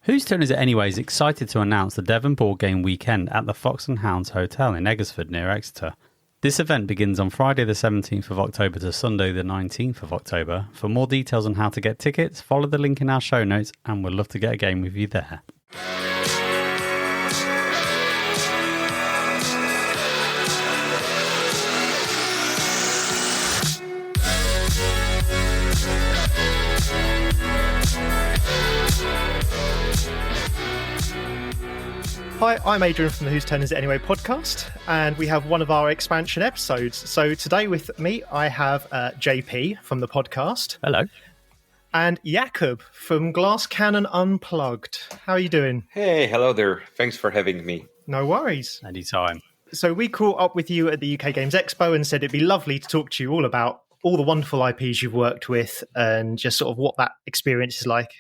Whose Turn Is It Anyway is excited to announce the Devon Board Game Weekend at the Fox and Hounds Hotel in Eggersford near Exeter. This event begins on Friday the 17th of October to Sunday the 19th of October. For more details on how to get tickets, follow the link in our show notes and we'd love to get a game with you there. Hi, I'm Adrian from the Whose Turn Is It Anyway podcast, and we have one of our expansion episodes. So today with me, I have JP from the podcast. Hello. And Jakub from Glass Cannon Unplugged. How are you doing? Hey, hello there. Thanks for having me. No worries. Anytime. So we caught up with you at the UK Games Expo and said it'd be lovely to talk to you all about all the wonderful IPs you've worked with and just sort of what that experience is like.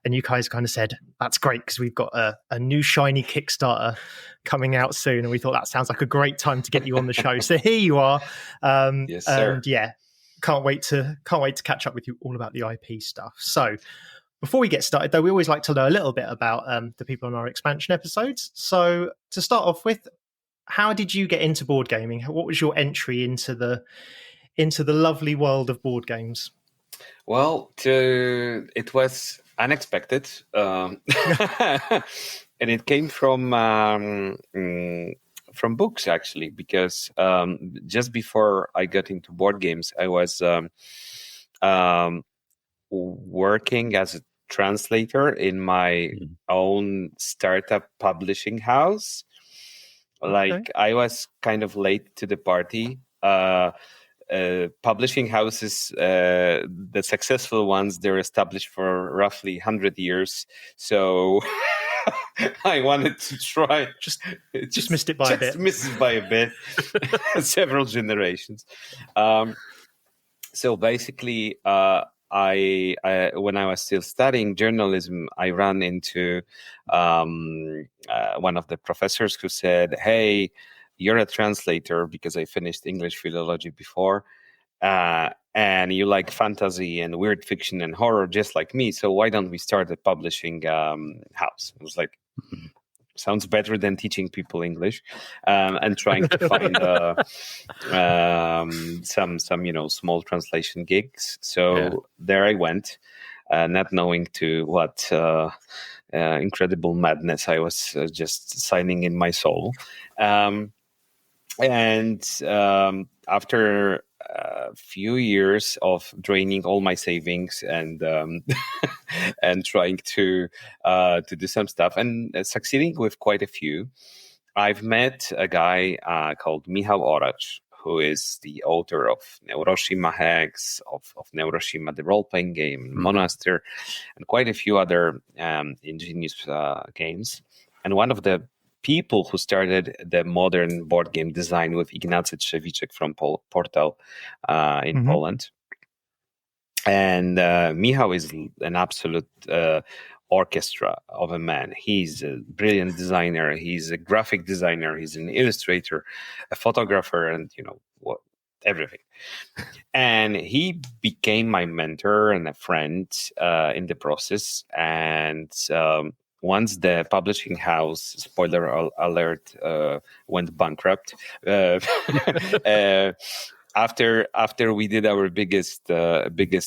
And you guys kind of said, that's great because we've got a new shiny Kickstarter coming out soon. And we thought that sounds like a great time to get you on the show. So here you are. Yes, sir. And yeah, can't wait to catch up with you all about the IP stuff. So before we get started, though, we always like to know a little bit about the people on our expansion episodes. So to start off with, how did you get into board gaming? What was your entry into the lovely world of board games? Well, it was unexpected, and it came from books actually. Because just before I got into board games, I was working as a translator in my own startup publishing house. Like I was kind of late to the party. Publishing houses, the successful ones, they're established for roughly 100 years. So I wanted to try. Just missed it by a bit. Missed it by a bit. Several generations. So basically, I when I was still studying journalism, I ran into one of the professors who said, "Hey, you're a translator because I finished English philology before, and you like fantasy and weird fiction and horror just like me. So why don't we start a publishing house?" I was like, sounds better than teaching people English and trying to find some small translation gigs. So there I went, not knowing to what incredible madness I was just signing in my soul. And after a few years of draining all my savings and and trying to do some stuff and succeeding with quite a few, I've met a guy called Michał Oracz, who is the author of Neuroshima Hex, of Neuroshima, the role-playing game, Monaster, and quite a few other ingenious games. And one of the people who started the modern board game design with Ignacy Trzewiczek from Portal in Poland. And Michał is an absolute orchestra of a man. He's a brilliant designer. He's a graphic designer. He's an illustrator, a photographer, and everything. And he became my mentor and a friend in the process. And once the publishing house, spoiler alert, went bankrupt, after we did our biggest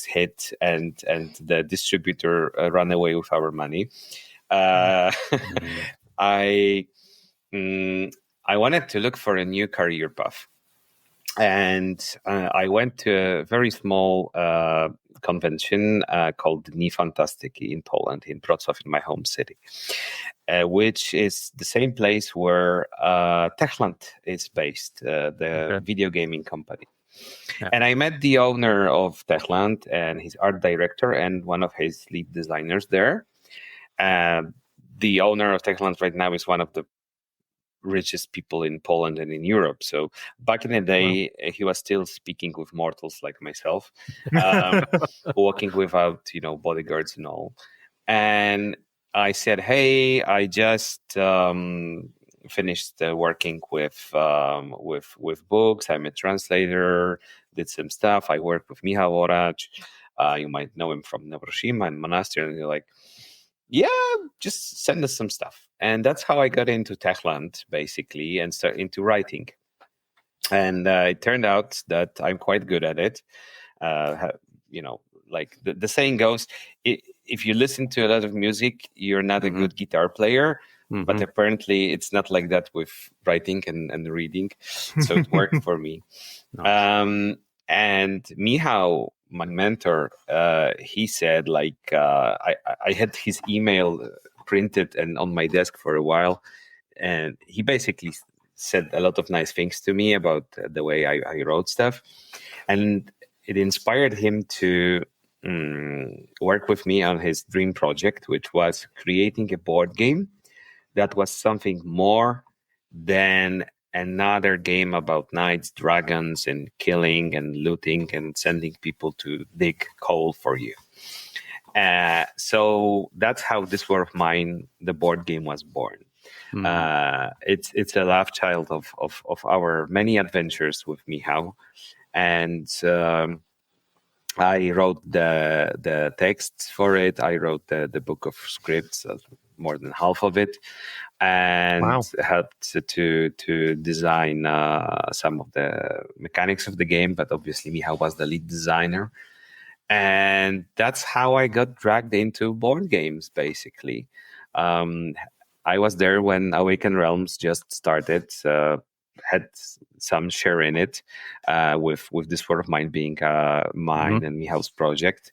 hit and the distributor ran away with our money, I wanted to look for a new career path. And I went to a very small convention called Dni Fantastyki in Poland, in Wrocław, in my home city, which is the same place where Techland is based, the video gaming company. Yeah. And I met the owner of Techland and his art director and one of his lead designers there. The owner of Techland right now is one of the richest people in Poland and in Europe. So back in the day, he was still speaking with mortals like myself, walking without, bodyguards and all. And I said, "Hey, I just finished working with books. I'm a translator. Did some stuff. I work with Michał Oracz. You might know him from Neuroshima and Monaster." And they're like, yeah, just send us some stuff. And that's how I got into Techland, basically, and start into writing. And it turned out that I'm quite good at it. Like the saying goes, if you listen to a lot of music, you're not a good guitar player. But apparently it's not like that with writing and reading. So it worked for me. Nice. And Michał, my mentor, he said, like, I had his email printed and on my desk for a while. And he basically said a lot of nice things to me about the way I wrote stuff. And it inspired him to work with me on his dream project, which was creating a board game that was something more than another game about knights, dragons, and killing and looting and sending people to dig coal for you. So that's how This War of Mine, the board game, was born. It's a love child of our many adventures with Michał. And I wrote the texts for it. I wrote the book of scripts, more than half of it, and helped to design some of the mechanics of the game. But obviously, Michał was the lead designer, and that's how I got dragged into board games. Basically, I was there when Awaken Realms just started. Had some share in it, with This War of Mine being mine and Michał's project.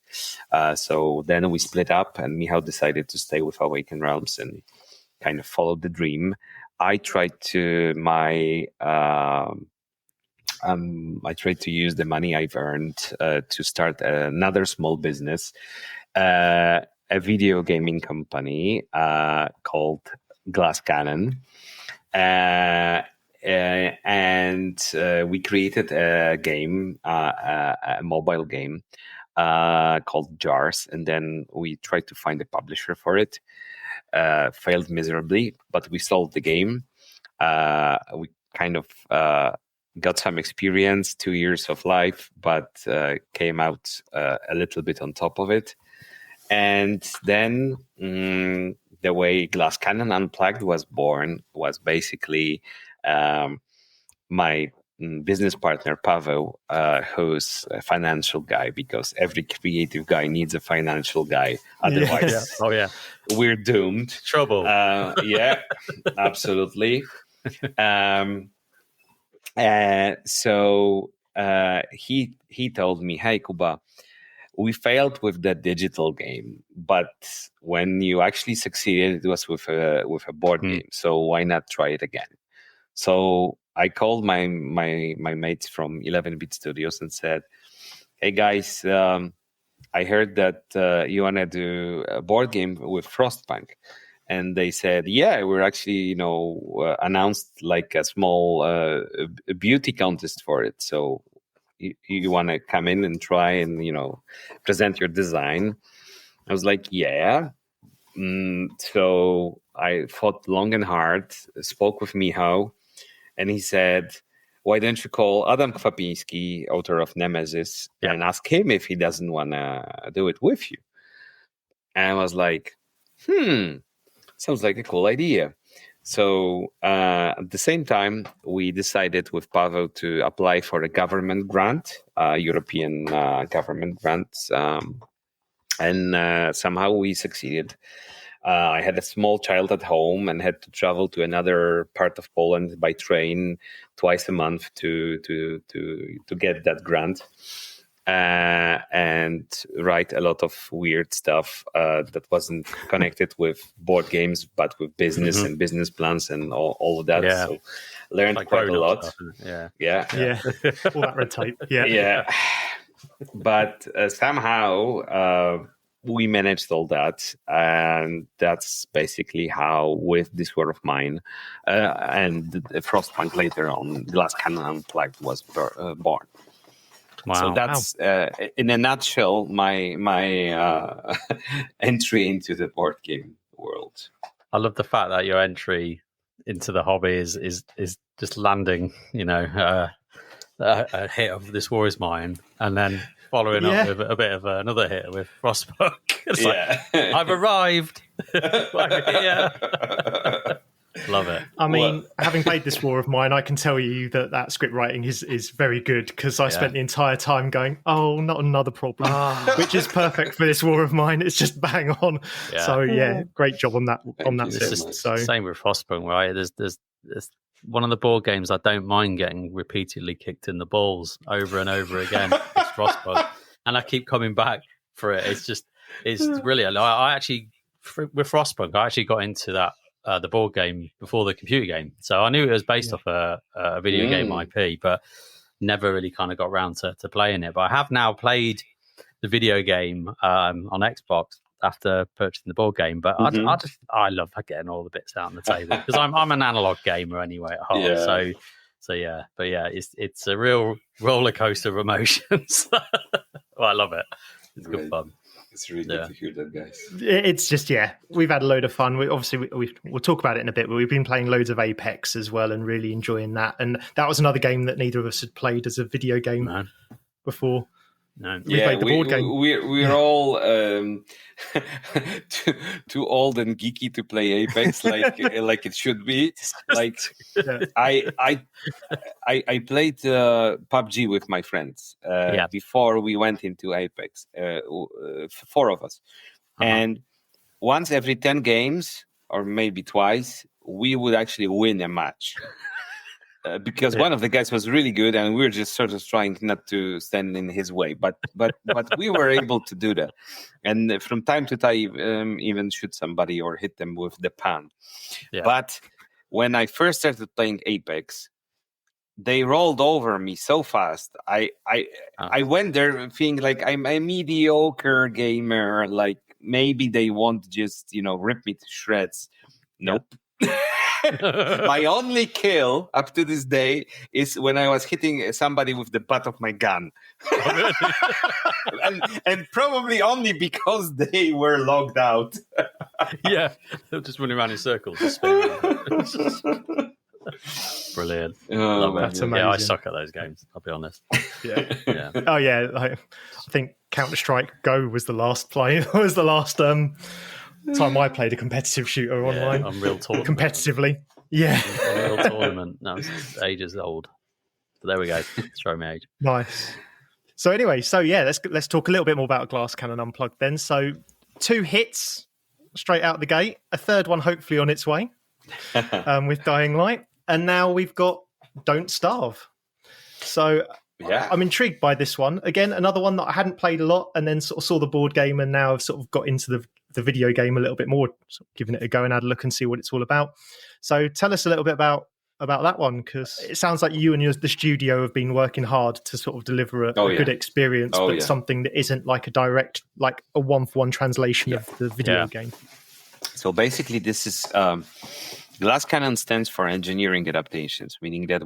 So then we split up, and Michał decided to stay with Awaken Realms and kind of follow the dream. I tried to use the money I've earned to start another small business, a video gaming company called Glass Cannon. And we created a game, a mobile game called Jars, and then we tried to find a publisher for it. Failed miserably, but we sold the game. We kind of got some experience, 2 years of life, but came out a little bit on top of it. And then the way Glass Cannon Unplugged was born was basically my business partner, Paweł, who's a financial guy, because every creative guy needs a financial guy. Otherwise, we're doomed. Trouble. Yeah, absolutely. So he told me, "Hey, Kuba, we failed with the digital game, but when you actually succeeded, it was with a board game. So why not try it again?" So I called my mates from 11-Bit Studios and said, "Hey guys, I heard that you want to do a board game with Frostpunk." And they said, "Yeah, we're actually, announced like a small beauty contest for it. So you want to come in and try and, present your design?" I was like, "Yeah." So I thought long and hard, spoke with Michał, and he said, "Why don't you call Adam Kwapiński, author of Nemesis, and ask him if he doesn't want to do it with you?" And I was like, sounds like a cool idea. So at the same time, we decided with Paweł to apply for a government grant, European government grant, and somehow we succeeded. I had a small child at home and had to travel to another part of Poland by train twice a month to get that grant, and write a lot of weird stuff that wasn't connected with board games, but with business and business plans and all of that. Yeah. So learned like quite a lot. Stuff, yeah. All that red tape. Yeah. But somehow we managed all that, and that's basically how, with This War of Mine and the Frostpunk later on, Glass Cannon Unplugged was born. Wow. So that's, in a nutshell, my entry into the board game world. I love the fact that your entry into the hobby is just landing, a hit of This War is Mine, and then following up with a bit of another hit with Frostpunk. It's like, I've arrived. I'm here. Love it. I mean, having played this war of mine, I can tell you that script writing is very good, because I spent the entire time going, oh, not another problem, which is perfect for this war of mine. It's just bang on. Yeah. So great job on that. So same with Frostpunk, right? There's one of the board games I don't mind getting repeatedly kicked in the balls over and over again. It's Frostpunk, and I keep coming back for it. It's brilliant. I actually, with Frostpunk, I actually got into that. The board game before the computer game, so I knew it was based off a video game IP, but never really kind of got around to playing it. But I have now played the video game on Xbox after purchasing the board game. But I love getting all the bits out on the table, because I'm an analog gamer anyway at heart. So yeah, but yeah, it's a real roller coaster of emotions. Well, I love it. It's good fun. It's really good to hear that, guys. It's just, we've had a load of fun. We'll talk about it in a bit, but we've been playing loads of Apex as well and really enjoying that. And that was another game that neither of us had played as a video game before. No. We played the board game. We're all too old and geeky to play Apex like it should be. Like I played PUBG with my friends before we went into Apex. 4 of us, and once every 10 games, or maybe twice, we would actually win a match. Because one of the guys was really good, and we were just sort of trying not to stand in his way, but we were able to do that, and from time to time even shoot somebody or hit them with the pan. But when I first started playing Apex, they rolled over me so fast. I went there feeling like I'm a mediocre gamer, like maybe they won't just rip me to shreds. Nope. My only kill up to this day is when I was hitting somebody with the butt of my gun. and probably only because they were logged out. They're just running around in circles. Just spinning. Brilliant. That's amazing. Yeah, I suck at those games, I'll be honest. Oh yeah, I think Counter-Strike Go was the last time I played a competitive shooter online. Unreal Tournament. Competitively. Unreal Tournament. No, it's ages old. But there we go. Show me age. Nice. So anyway, let's talk a little bit more about Glass Cannon Unplugged then. So 2 hits straight out the gate, a third one hopefully on its way with Dying Light, and now we've got Don't Starve. So I'm intrigued by this one. Again, another one that I hadn't played a lot, and then sort of saw the board game, and now I've sort of got into the video game a little bit more, sort of giving it a go and had a look and see what it's all about. So tell us a little bit about that one, because it sounds like you and the studio have been working hard to sort of deliver a good experience, but something that isn't like a direct, like a one-for-one translation of the video game. So basically this is Glass Cannon stands for engineering adaptations, meaning that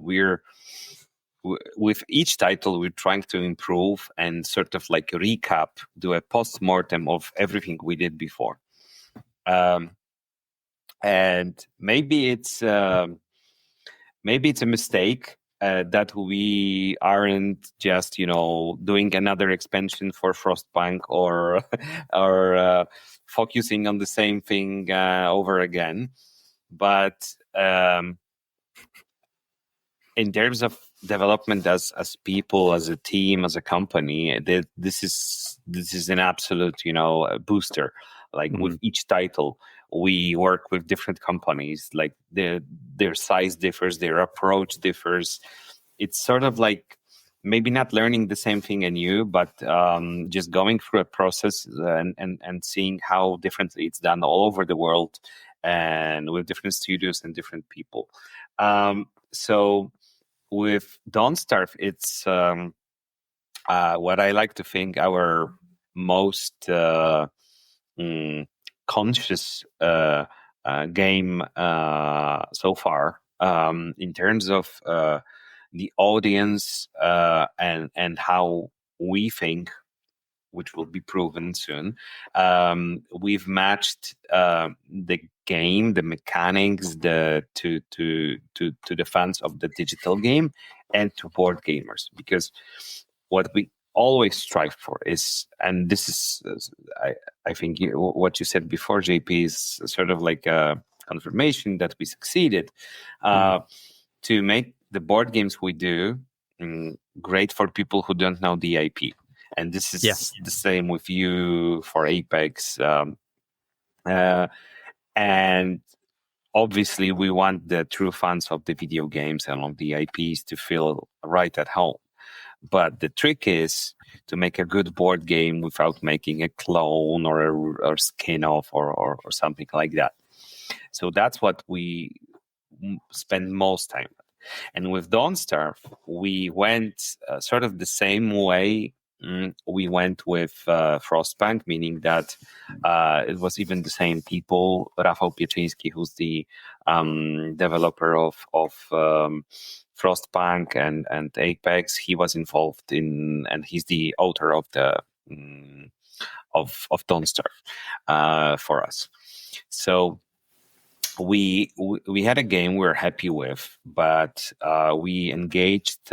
with each title, we're trying to improve and sort of like recap, do a post-mortem of everything we did before. And maybe it's a mistake that we aren't just, doing another expansion for Frostpunk or focusing on the same thing over again. But in terms of development as people, as a team, as a company, this is an absolute booster. Like with each title, we work with different companies. Like their size differs, their approach differs. It's sort of like maybe not learning the same thing anew, but just going through a process and seeing how differently it's done all over the world and with different studios and different people. So with Don't Starve, it's what I like to think our most conscious game so far in terms of the audience and how we think, which will be proven soon. We've matched the game, the mechanics, to the fans of the digital game and to board gamers, because what we always strive for is, and this is, I think what you said before, JP, is sort of like a confirmation that we succeeded to make the board games we do great for people who don't know the IP. And this is the same with you for Apex. And obviously, we want the true fans of the video games and of the IPs to feel right at home. But the trick is to make a good board game without making a clone or a skin-off or something like that. So that's what we spend most time with. And with Dawnstar, we went sort of the same way we went with Frostpunk, meaning that it was even the same people. Rafał Pieczyński, who's the developer of Frostpunk and Apex, he was involved in, and he's the author of the of Dawnstar for us. So we had a game we were happy with, but we engaged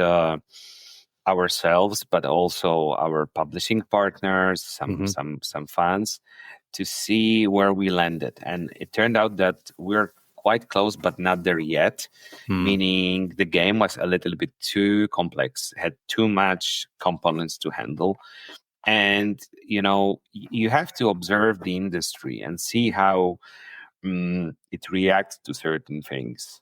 ourselves, but also our publishing partners, some fans, to see where we landed. And it turned out that we're quite close, but not there yet, meaning the game was a little bit too complex, had too much components to handle. And, you have to observe the industry and see how it reacts to certain things.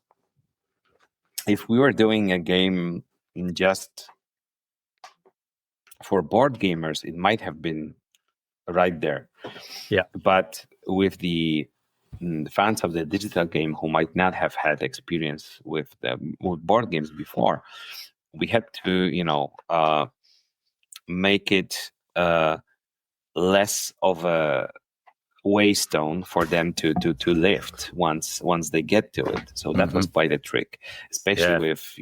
If we were doing a game just for board gamers, it might have been right there. Yeah. But with the fans of the digital game who might not have had experience with board games before, we had to, make it less of a waystone for them to lift once they get to it. So that was quite a trick, especially with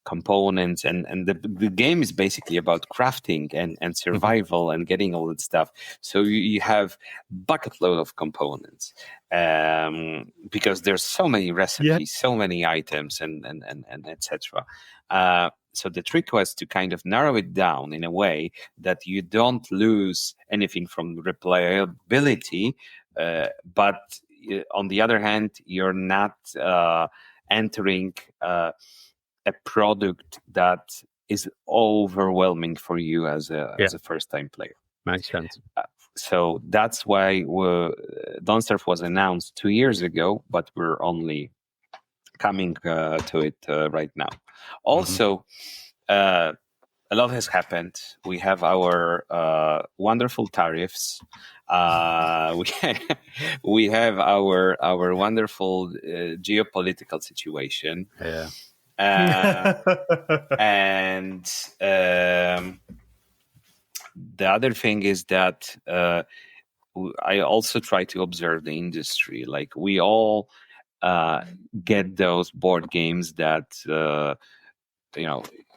components, and the game is basically about crafting and survival and getting all that stuff. So you have bucket load of components because there's so many recipes, so many items, and etc. So the trick was to kind of narrow it down in a way that you don't lose anything from replayability, but on the other hand, you're not entering a product that is overwhelming for you as a first-time player. Makes sense. So that's why Dawnstar was announced 2 years ago, but we're only coming to it right now. Also, a lot has happened. We have our wonderful tariffs. We have our wonderful geopolitical situation. Yeah. And the other thing is that I also try to observe the industry. Like, we all get those board games that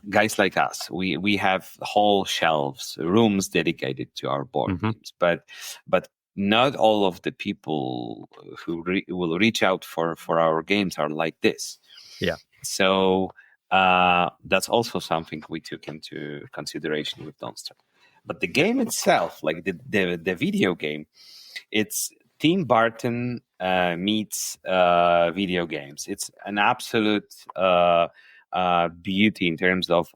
guys like us, we have whole shelves, rooms dedicated to our board games, but not all of the people who will reach out for our games are like this. Yeah. So that's also something we took into consideration with Dawnstar. But the game itself, like the video game, it's Tim Burton meets video games. It's an absolute beauty in terms of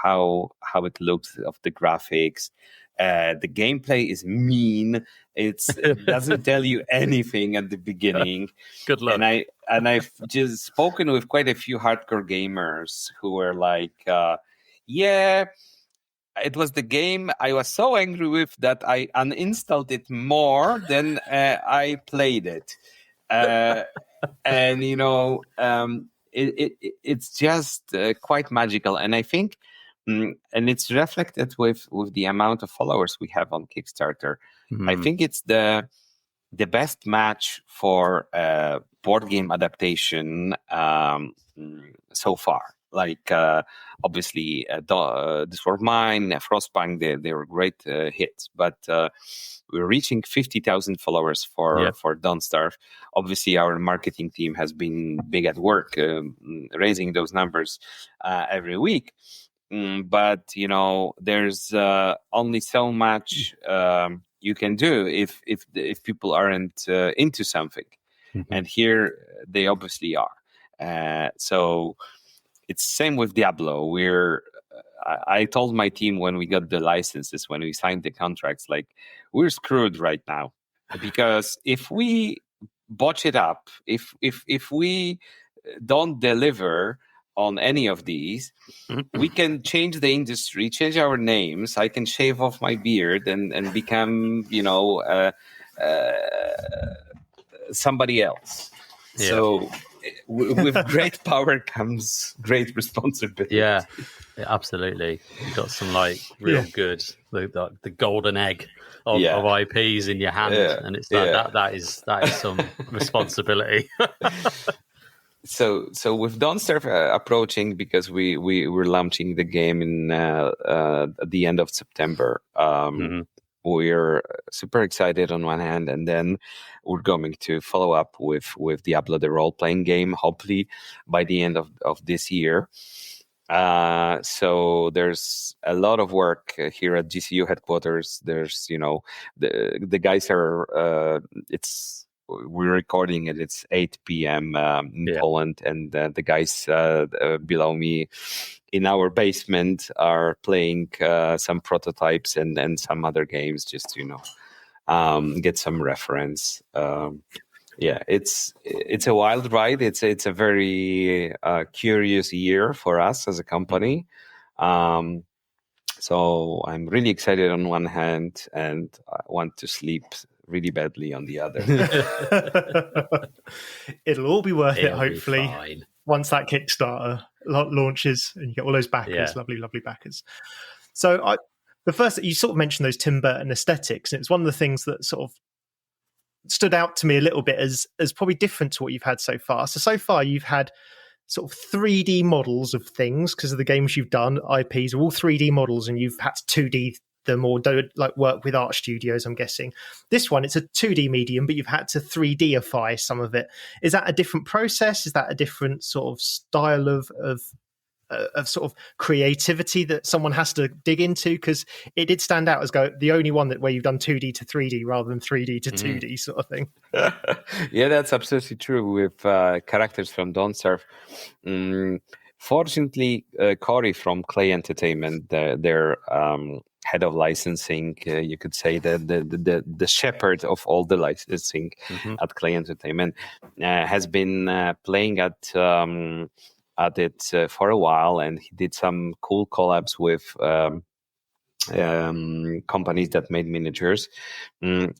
how it looks, of the graphics. The gameplay is mean. It doesn't tell you anything at the beginning. Good luck. And I've just spoken with quite a few hardcore gamers who were like, it was the game I was so angry with that I uninstalled it more than I played it. And it's just quite magical. And I think, and it's reflected with the amount of followers we have on Kickstarter. I think it's the best match for board game adaptation so far. Like, obviously, This War Mine, Frostpunk, they were great hits. But we're reaching 50,000 followers for Dawnstar. Obviously, our marketing team has been big at work raising those numbers every week. but there's only so much you can do if people aren't into something. And here they obviously are. So it's same with Diablo. I told my team when we got the licenses, when we signed the contracts, like, we're screwed right now, because if we botch it up, if we don't deliver on any of these, we can change the industry, change our names. I can shave off my beard and become, somebody else. Yeah. So with great power comes great responsibility. Yeah, absolutely. You've got some real good, the golden egg of IPs in your hand, and it's that is some responsibility. So with Don't Starve approaching, because we're launching the game in at the end of September. We're super excited on one hand, and then we're going to follow up with Diablo, the role-playing game, hopefully by the end of this year. So there's a lot of work here at GCU headquarters. There's, the guys are, we're recording it. It's 8 p.m. In Poland, and the guys below me in our basement are playing some prototypes and some other games, just to get some reference. It's a wild ride. It's a very curious year for us as a company. So I'm really excited on one hand, and I want to sleep really badly on the other. It'll all be worth it, hopefully, once that Kickstarter launches and you get all those backers, lovely backers. So the first, you sort of mentioned those Tim Burton aesthetics, and it's one of the things that sort of stood out to me a little bit as probably different to what you've had so far. So far you've had sort of 3D models of things, because of the games you've done, IPs are all 3D models, and you've had to 2D them or do work with art studios, I'm guessing. This one, it's a 2D medium, but you've had to 3Dify some of it. Is that a different process? Is that a different sort of style of sort of creativity that someone has to dig into? Because it did stand out as the only one where you've done 2D to 3D rather than 3D to 2D sort of thing. Yeah, that's absolutely true with characters from Don't Starve. Fortunately, Corey from Clay Entertainment, their head of licensing, you could say the shepherd of all the licensing at Clay Entertainment, has been playing at it for a while, and he did some cool collabs with companies that made miniatures.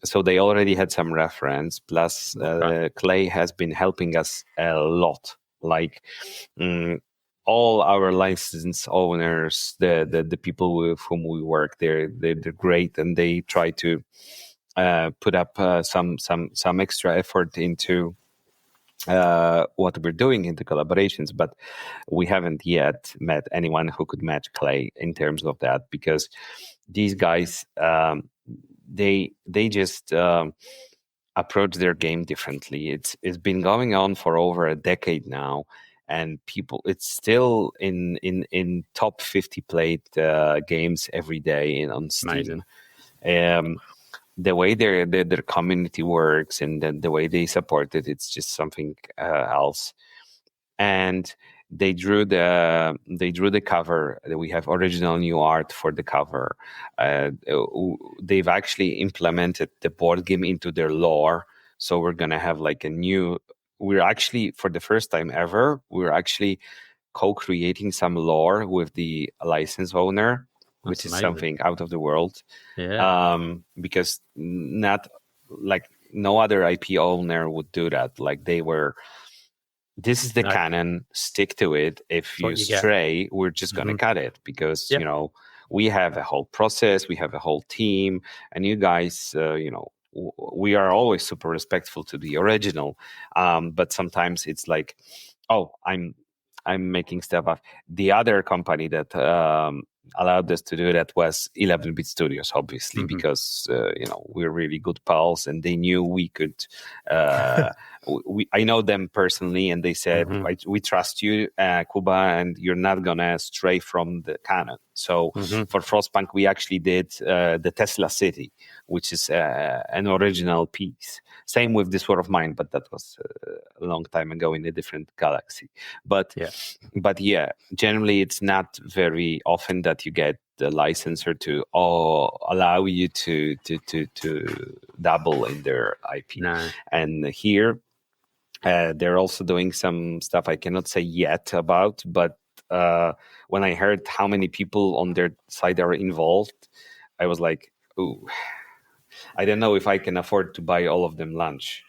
So they already had some reference. Plus, Clay has been helping us a lot. All our license owners, the people with whom we work, they're great, and they try to put up some extra effort into what we're doing in the collaborations. But we haven't yet met anyone who could match Clay in terms of that, because these guys they just approach their game differently. It's been going on for over a decade now, and it's still in top 50 played games every day on Steam. The way their community works, and the way they support it, it's just something else. And they drew the cover. We have original new art for the cover. They've actually implemented the board game into their lore, so we're gonna have we're actually, for the first time ever, we're actually co-creating some lore with the license owner, which is something out of the world. Because not no other IP owner would do that. This is the canon, stick to it. If you stray, we're just going to cut it, because, we have a whole process, we have a whole team, and you guys, we are always super respectful to the original. But sometimes it's I'm making stuff up. The other company that allowed us to do that was 11-bit studios, obviously, because we're really good pals, and they knew we could. I know them personally, and they said, "We trust you, Kuba, and you're not gonna stray from the canon." So for Frostpunk, we actually did the Tesla City, which is an original piece. Same with This War of Mine, but that was a long time ago in a different galaxy. But generally, it's not very often that you get the licensor to allow you to dabble in their IP. No. And here, they're also doing some stuff I cannot say yet about, but when I heard how many people on their side are involved, I was like, ooh, I don't know if I can afford to buy all of them lunch.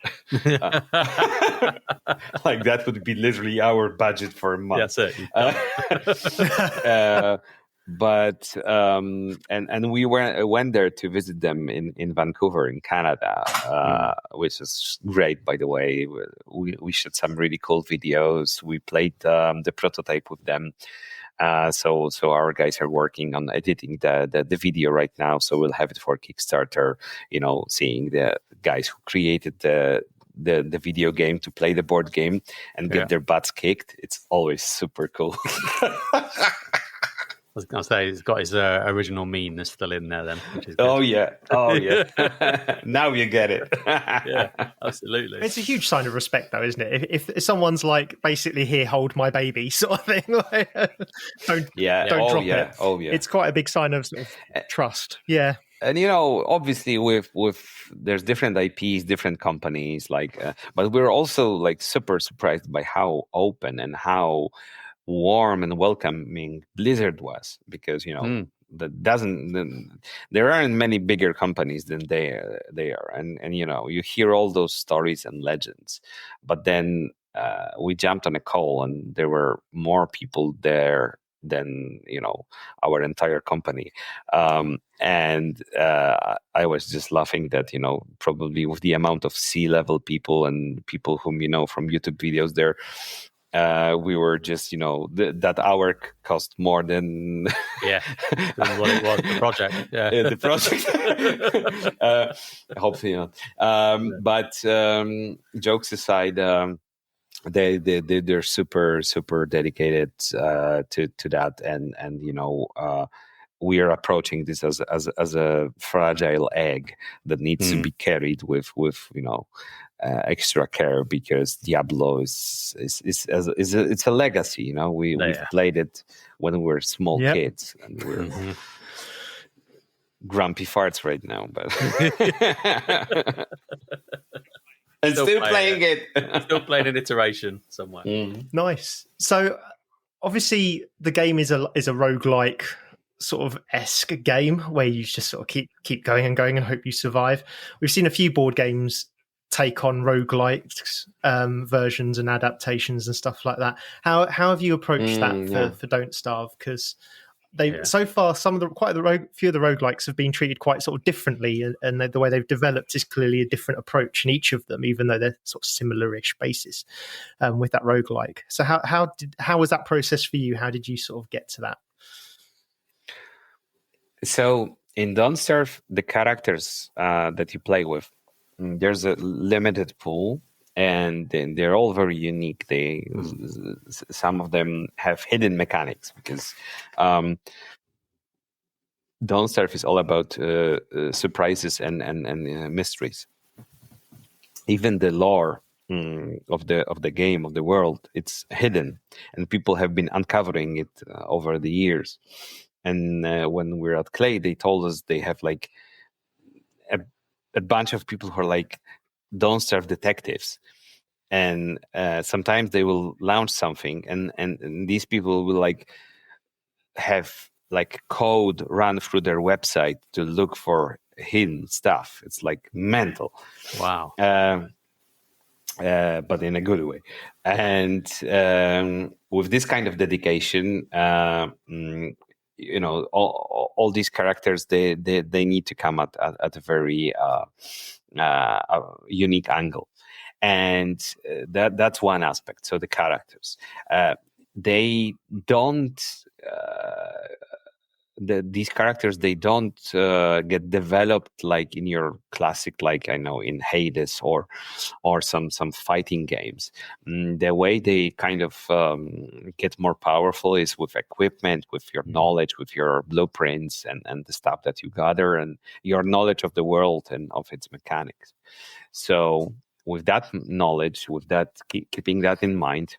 Like that would be literally our budget for a month. That's it. But and we went there to visit them in Vancouver, in Canada, which is great, by the way. We shot some really cool videos. We played the prototype with them. So our guys are working on editing the video right now. So we'll have it for Kickstarter. Seeing the guys who created the video game to play the board game and get their butts kicked. It's always super cool. I was going to say, he's got his original meanness still in there then. Which is good. Oh, yeah. Now you get it. Yeah, absolutely. It's a huge sign of respect, though, isn't it? If someone's like, basically, here, hold my baby, sort of thing. Like, don't drop it. Oh, yeah. It's quite a big sign of trust. Yeah. And obviously, with there's different IPs, different companies, but we're also super surprised by how open and how warm and welcoming Blizzard was, because there aren't many bigger companies than they are, and you hear all those stories and legends, but then we jumped on a call and there were more people there than our entire company, and I was just laughing that probably with the amount of C-level people and people whom from YouTube videos there, we were just that hour cost more than than what it was, the project. The project. Hopefully not. But jokes aside, they're super dedicated to that, and we are approaching this as a fragile egg that needs to be carried with extra care, because Diablo is it's a legacy. We've played it when we were small kids, and we're grumpy farts right now, but and still playing it. Still playing an iteration somewhere. Nice. So obviously the game is a roguelike sort of esque game where you just sort of keep going and going and hope you survive. We've seen a few board games take on roguelikes versions and adaptations and stuff like that. How have you approached that for Don't Starve? Because so far few of the roguelikes have been treated quite sort of differently, and the way they've developed is clearly a different approach in each of them, even though they're sort of similar-ish basis with that roguelike. So how was that process for you? How did you sort of get to that? So in Don't Starve, the characters that you play with, there's a limited pool, and they're all very unique. Some of them have hidden mechanics, because Don't Starve is all about surprises and mysteries. Even the lore of the game, of the world, it's hidden, and people have been uncovering it over the years. And when we're at Clay, they told us they have a bunch of people who are Don't Starve detectives, and sometimes they will launch something, and these people will have code run through their website to look for hidden stuff. It's mental. Wow. But in a good way. And with this kind of dedication, all these characters, they need to come at a very unique angle, and that's one aspect. So the characters, they don't these characters, they don't get developed like in your classic, like I know in Hades or some fighting games. The way they kind of get more powerful is with equipment, with your knowledge, with your blueprints and the stuff that you gather, and your knowledge of the world and of its mechanics. So with that knowledge, with that keeping that in mind,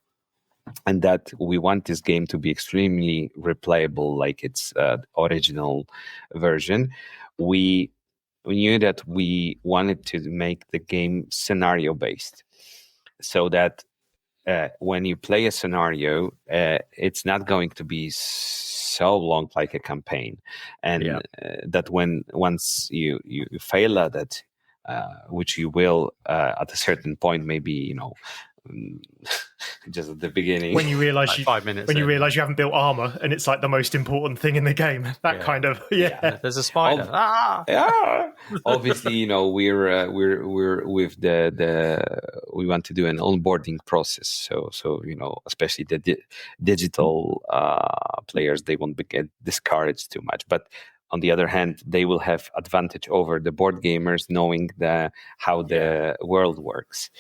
and that we want this game to be extremely replayable like its original version, we knew that we wanted to make the game scenario based, so that when you play a scenario, it's not going to be so long like a campaign, and that once you fail at it, which you will at a certain point, maybe just at the beginning, when you realize like 5 minutes when you realize you haven't built armor and it's like the most important thing in the game, that kind of there's a spider. Obviously, we're with the we want to do an onboarding process, so especially the digital players, they won't get discouraged too much, but on the other hand, they will have advantage over the board gamers knowing how the world works.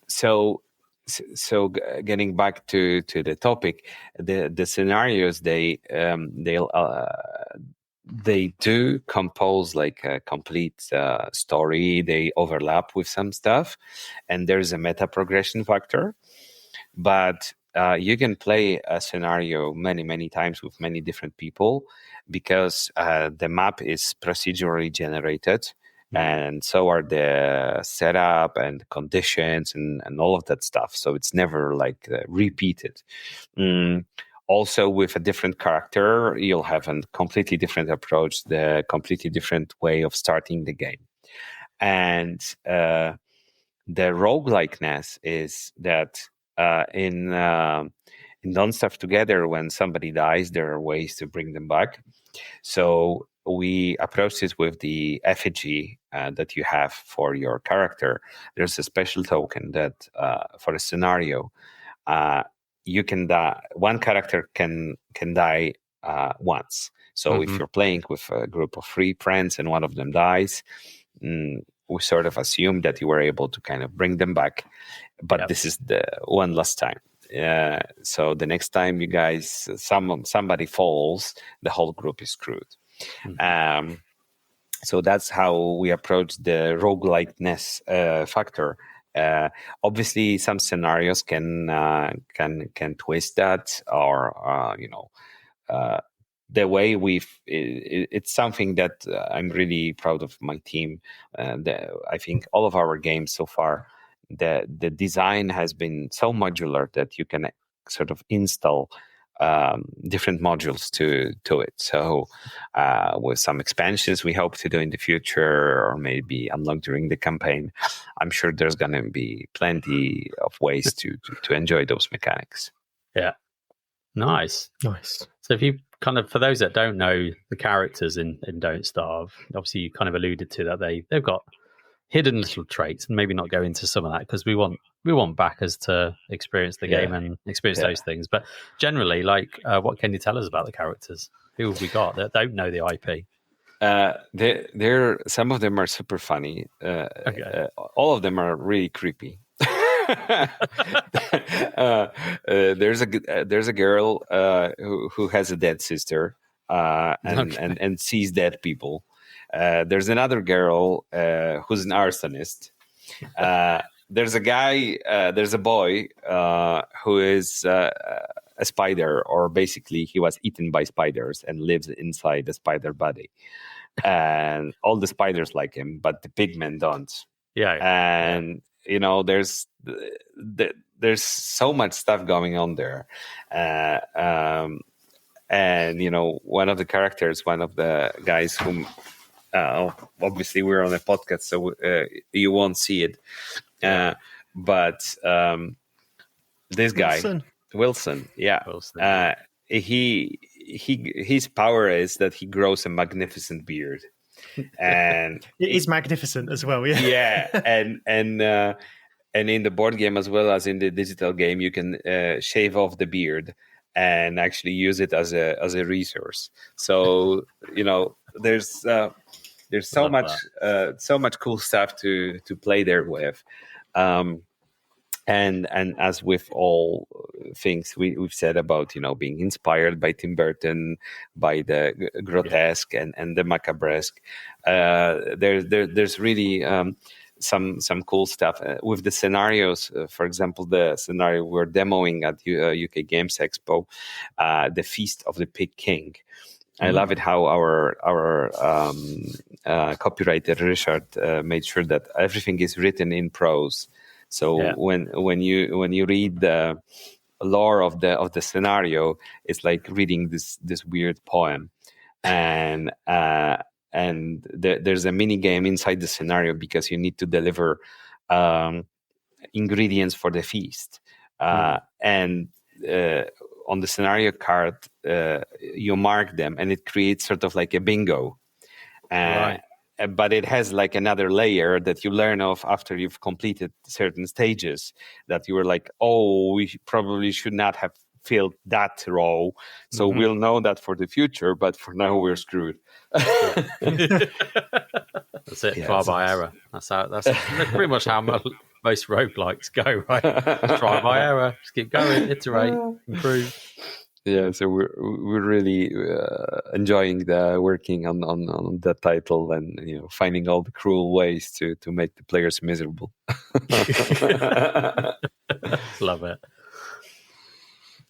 So getting back to the topic, the scenarios, they do compose like a complete story. They overlap with some stuff, and there's a meta progression factor. But you can play a scenario many times with many different people, because the map is procedurally generated. And so are the setup and conditions and all of that stuff. So it's never like repeated. Also, with a different character, you'll have a completely different approach, the completely different way of starting the game. And the roguelikeness is that in Don't Starve Together, when somebody dies, there are ways to bring them back. So we approached it with the effigy that you have for your character. There's a special token that for a scenario, you can die. One character can die once. So if you're playing with a group of 3 friends and one of them dies, we sort of assume that you were able to kind of bring them back. But this is the one last time. So the next time you guys, somebody falls, the whole group is screwed. So that's how we approach the roguelikeness factor. Obviously, some scenarios can twist that, or the way it's something that I'm really proud of my team. I think all of our games so far, the design has been so modular that you can sort of install different modules to it. So with some expansions we hope to do in the future, or maybe unlock during the campaign, I'm sure there's going to be plenty of ways to enjoy those mechanics. Yeah. Nice. So if you kind of, for those that don't know the characters in Don't Starve, obviously you kind of alluded to that they've got hidden little traits, and maybe not go into some of that, because we want backers to experience the game and experience those things. But generally, like, what can you tell us about the characters? Who have we got that don't know the IP? They're some of them are super funny. All of them are really creepy. There's a girl who has a dead sister and sees dead people. There's another girl who's an arsonist. There's a guy, there's a boy who is a spider, or basically he was eaten by spiders and lives inside the spider body. And all the spiders like him, but the pigmen don't. And there's so much stuff going on there. And one of the characters, one of the guys whom obviously we're on a podcast, so you won't see it. But this guy, Wilson. His power is that he grows a magnificent beard, and it is magnificent as well. And in the board game as well as in the digital game, you can shave off the beard, and actually use it as a resource. So there's so much cool stuff to play there with. And as with all things we've said about being inspired by Tim Burton, by the grotesque and the macabresque, there's really some cool stuff with the scenarios. For example, the scenario we're demoing at UK Games Expo, the Feast of the Pig King. I love it how our copywriter Richard made sure that everything is written in prose. So when you read the lore of the scenario, it's like reading this weird poem, and there's a mini game inside the scenario because you need to deliver ingredients for the feast, and on the scenario card you mark them, and it creates sort of like a bingo. Right. But it has like another layer that you learn of after you've completed certain stages, that you were like, oh, we probably should not have filled that row. So we'll know that for the future, but for now we're screwed. That's it, trial by error. That's pretty much how most roguelikes go, right? Try by error, just keep going, iterate, improve. Yeah, so we're really enjoying the working on that title, and finding all the cruel ways to make the players miserable. Love it.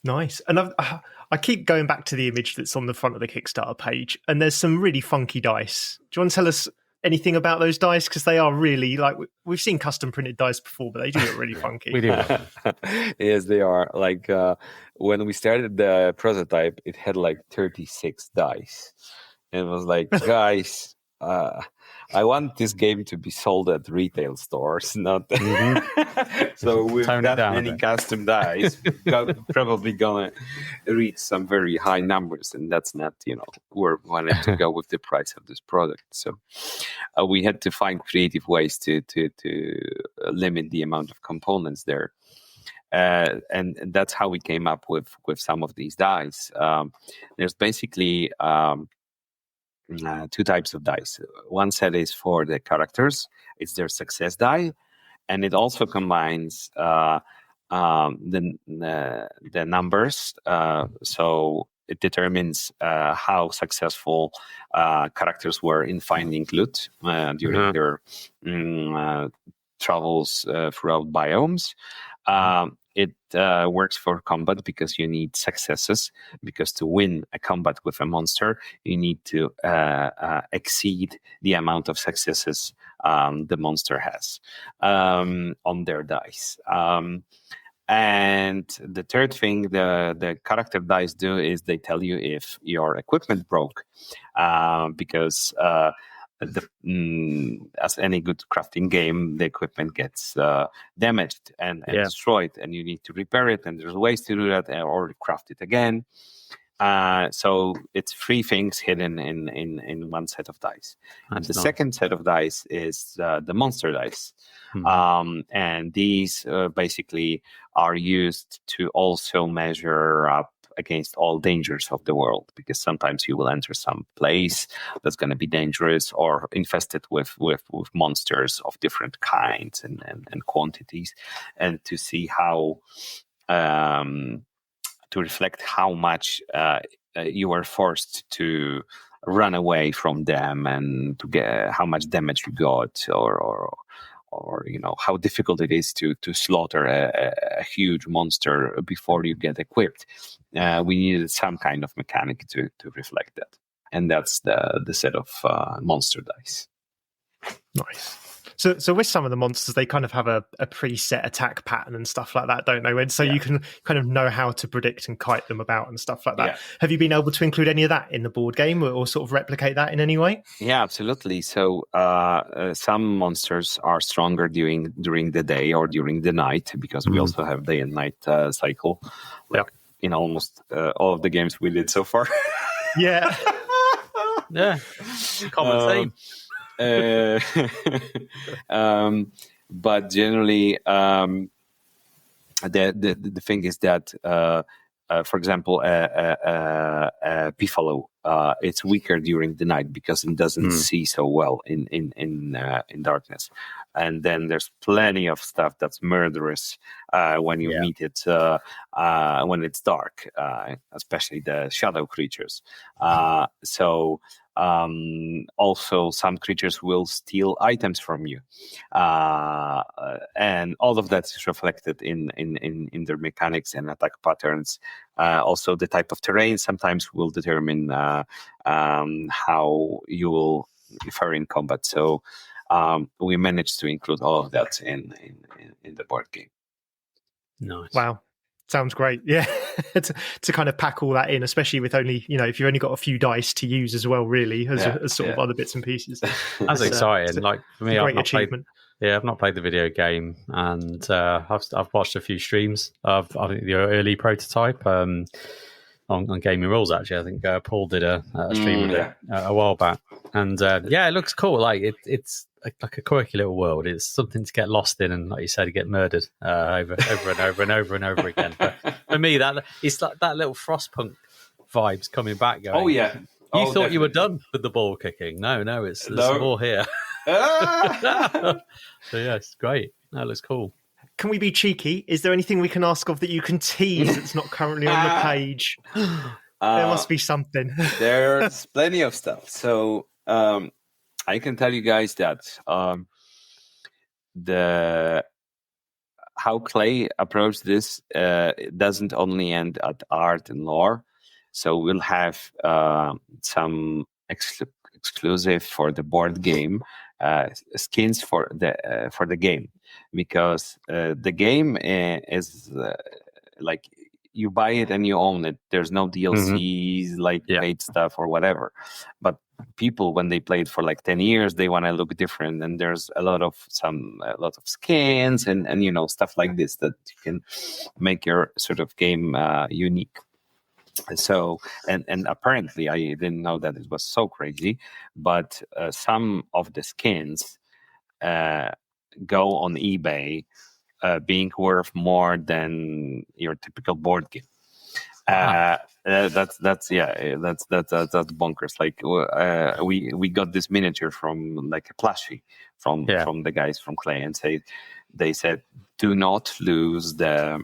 Nice. And I keep going back to the image that's on the front of the Kickstarter page, and there's some really funky dice. Do you want to tell us anything about those dice? Because they are really, like, we've seen custom printed dice before, but they do look really funky. We do. Yes, they are. Like when we started the prototype, it had like 36 dice. And it was like, guys, I want this game to be sold at retail stores, not. So with that many custom dice, probably gonna reach some very high numbers, and that's not where we wanted to go with the price of this product. So we had to find creative ways to limit the amount of components there, and that's how we came up with some of these dice. There's basically two types of dice. One set is for the characters; it's their success die, and it also combines the numbers. So it determines how successful characters were in finding loot during their travels throughout biomes. It works for combat because you need successes, because to win a combat with a monster, you need to exceed the amount of successes the monster has on their dice. And the third thing the character dice do is they tell you if your equipment broke, because as any good crafting game, the equipment gets damaged and destroyed, and you need to repair it, and there's ways to do that, or craft it again. So it's three things hidden in one set of dice. And the second set of dice is the monster dice. And these basically are used to also measure up against all dangers of the world, because sometimes you will enter some place that's going to be dangerous or infested with monsters of different kinds and quantities, and to see how to reflect how much you were forced to run away from them, and to get how much damage you got, or how difficult it is to slaughter a huge monster before you get equipped. We needed some kind of mechanic to reflect that, and that's the set of monster dice. Nice. So with some of the monsters, they kind of have a preset attack pattern and stuff like that, don't they? And so you can kind of know how to predict and kite them about and stuff like that. Yeah. Have you been able to include any of that in the board game, or sort of replicate that in any way? Yeah, absolutely. So some monsters are stronger during the day or during the night, because we also have day and night cycle, like in almost all of the games we did so far. Yeah. Yeah. Common theme. But generally, the thing is that for example, a buffalo, it's weaker during the night because it doesn't see so well in darkness. And then there's plenty of stuff that's murderous when you meet it when it's dark, especially the shadow creatures. Also, some creatures will steal items from you, and all of that is reflected in their mechanics and attack patterns. Also, the type of terrain sometimes will determine how you will fare in combat. So we managed to include all of that in the board game. Nice. Wow. Sounds great. Yeah. to kind of pack all that in, especially with only, if you've only got a few dice to use as well, really, as sort of other bits and pieces. That's exciting. Like for me, I've not played the video game, and I've watched a few streams of the early prototype on Gaming Rules. Actually, I think Paul did a stream with it a while back, and it looks cool. Like it's like a quirky little world. It's something to get lost in, and like you said, get murdered over and over and over and over again. But for me, that it's like that little Frostpunk vibes coming back. Going, oh yeah, you thought you were done with the ball kicking? No, there's more here. So it's great. That looks cool. Can we be cheeky? Is there anything we can ask of that you can tease that's not currently on the page? There must be something. There's plenty of stuff. So I can tell you guys that how Clay approached this doesn't only end at art and lore. So we'll have some exclusive for the board game skins for the game, because the game is like you buy it and you own it. There's no DLCs paid stuff or whatever. But people, when they play it for like 10 years, they want to look different, and there's a lot of skins and stuff like this that you can make your sort of game unique. So and apparently I didn't know that it was so crazy, but some of the skins go on eBay being worth more than your typical board game. Wow. That's bonkers. Like we got this miniature from like a plushie from the guys from Clay, and they said do not lose the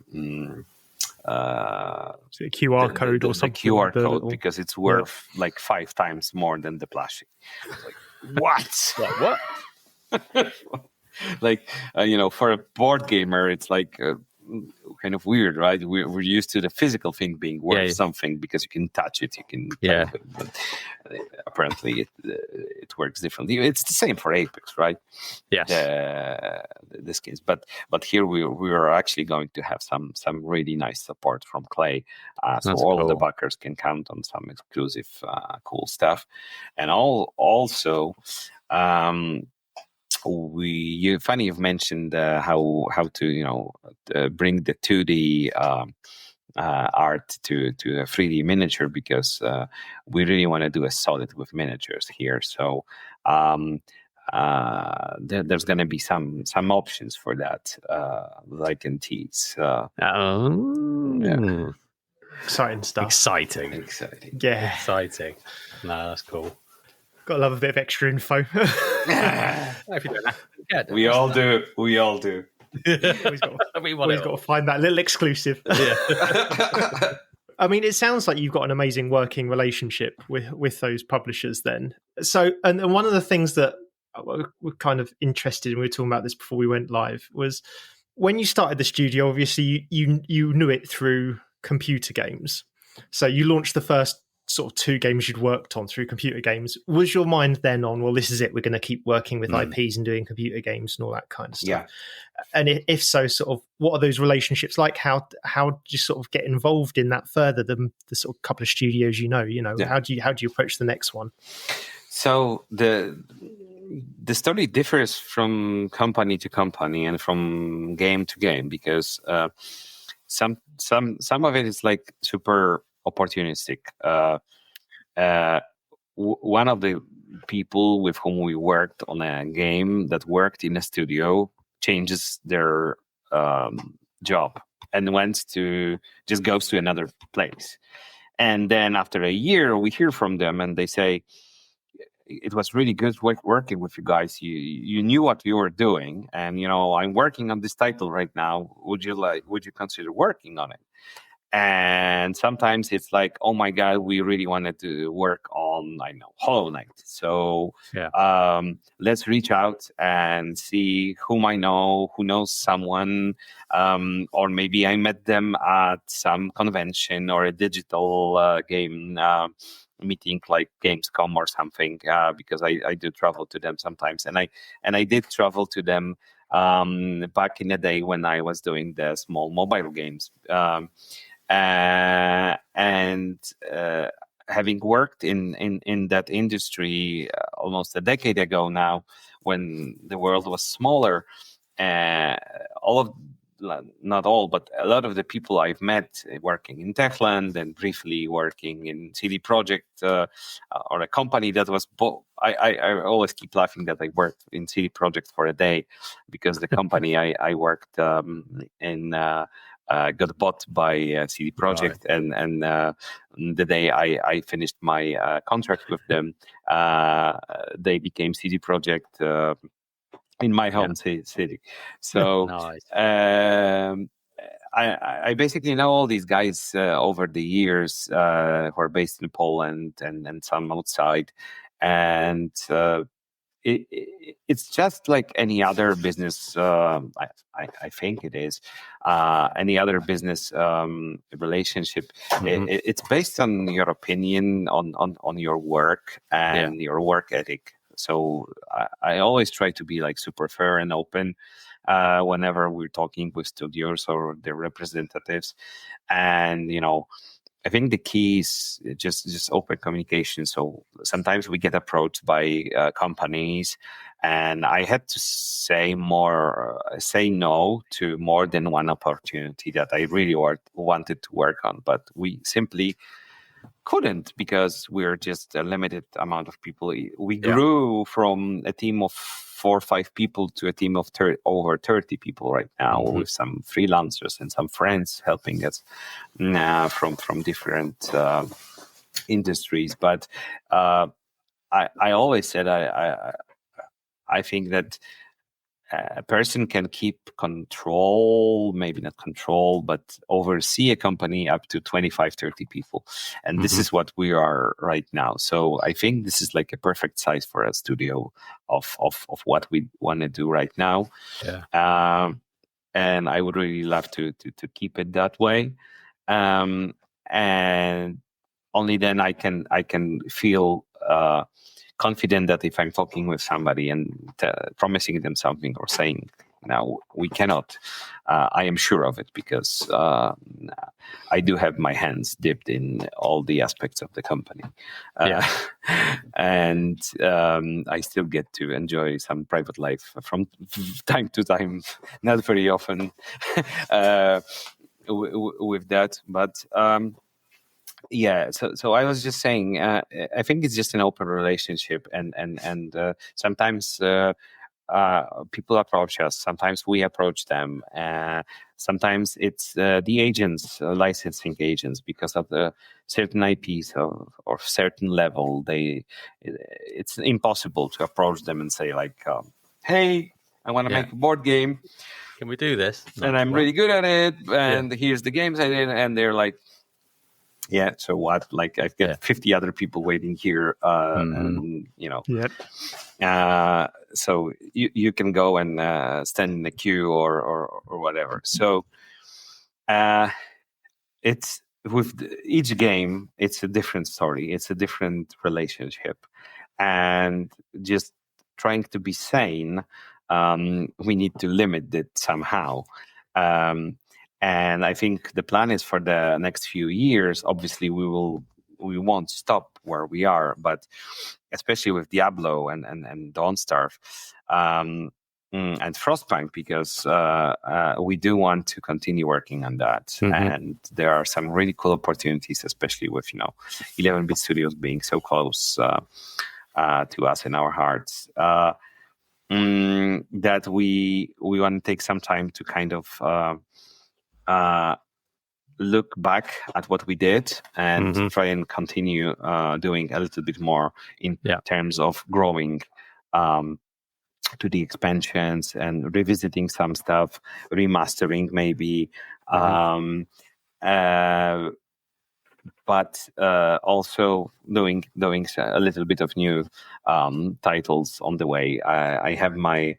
QR code or something. The QR code, because it's worth like 5 times more than the plushie. Like, what? Like for a board gamer, it's like kind of weird, right? We're used to the physical thing being worth something because you can touch it, you can play it, but apparently it works differently. It's the same for Apex, right? Yes. The skins, but here we are actually going to have some really nice support from Clay, so that's all cool. The backers can count on some exclusive cool stuff, and also. You've mentioned how to bring the 2D art to a 3D miniature, because we really want to do a solid with miniatures here. So there's going to be some options for that, like in tease. Exciting stuff. Exciting. Yeah. Exciting. No, that's cool. Got to love a bit of extra info. If you don't have to get it, we all do. We've got to find that little exclusive. Yeah. I mean, it sounds like you've got an amazing working relationship with those publishers then. So, and one of the things that we're kind of interested in, we were talking about this before we went live, was when you started the studio, obviously you knew it through computer games. So you launched the first sort of 2 games you'd worked on through computer games. Was your mind then on, well, this is it, we're going to keep working with IPs and doing computer games and all that kind of stuff? Yeah. And if so, sort of what are those relationships like? How do you sort of get involved in that further than the sort of couple of studios how do you approach the next one? So the story differs from company to company and from game to game, because some of it is like super opportunistic. One of the people with whom we worked on a game that worked in a studio changes their job and just goes to another place. And then after a year, we hear from them and they say, it was really good working with you guys. You knew what you were doing, and I'm working on this title right now. Would you consider working on it? And sometimes it's like, oh my God, we really wanted to work on, Hollow Knight. So let's reach out and see whom I know, who knows someone, or maybe I met them at some convention or a digital game meeting like Gamescom or something, because I do travel to them sometimes, and I did travel to them back in the day when I was doing the small mobile games. And having worked in that industry almost a decade ago now, when the world was smaller, not all, but a lot of the people I've met working in Techland and briefly working in CD Projekt or a company that was I always keep laughing that I worked in CD Projekt for a day, because the company I worked in got bought by CD Projekt, right. and the day I finished my contract with them, they became CD Projekt in my home city. So nice. I basically know all these guys over the years who are based in Poland and some outside, and it's just like any other business. I think it is any other business relationship. Mm-hmm. It's based on your opinion on your work and your work ethic. So I always try to be like super fair and open whenever we're talking with studios or their representatives, and I think the key is just open communication. So sometimes we get approached by companies, and I had to say no to more than one opportunity that I really wanted to work on, but we simply couldn't, because we're just a limited amount of people. We grew from a team of 4 or 5 people to a team of over 30 people right now, mm-hmm. with some freelancers and some friends helping us from different industries. But I always said I think that a person can keep control, maybe not control, but oversee a company up to 25, 30 people. And this is what we are right now. So I think this is like a perfect size for a studio of what we want to do right now. Yeah. And I would really love to keep it that way. And only then I can feel confident that if I'm talking with somebody and promising them something or saying, "Now we cannot," I am sure of it, because I do have my hands dipped in all the aspects of the company. And I still get to enjoy some private life from time to time, not very often with that, but so I was just saying, I think it's just an open relationship, and sometimes people approach us, sometimes we approach them, sometimes it's the agents, licensing agents, because of the certain IPs or certain level, it's impossible to approach them and say like, hey, I want to make a board game. Can we do this? And I'm really good at it, and here's the games I did, and they're like, yeah, so what? Like, I've got 50 other people waiting here, and so you can go and stand in the queue or whatever. So it's with each game, it's a different story, it's a different relationship, and just trying to be sane, we need to limit it somehow. And I think the plan is for the next few years. Obviously, we won't stop where we are, but especially with Diablo and Dawnstar and Frostpunk, because we do want to continue working on that. Mm-hmm. And there are some really cool opportunities, especially with 11-bit studios being so close to us in our hearts. That we want to take some time to kind of look back at what we did and try and continue doing a little bit more in terms of growing to the expansions and revisiting some stuff, remastering maybe, but also doing a little bit of new titles on the way. I have my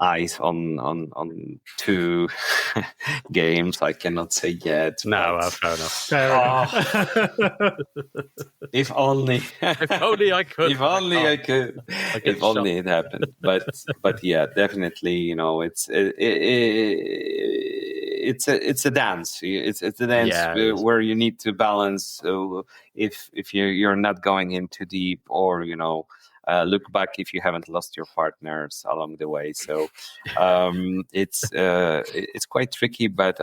eyes on 2 games. I cannot say yet. No, fair enough. If only. If only I could. If only I could. If only it happened. But yeah, definitely. It's a dance. It's a dance where you need to balance. If you're not going in too deep, or look back if you haven't lost your partners along the way. So it's quite tricky, but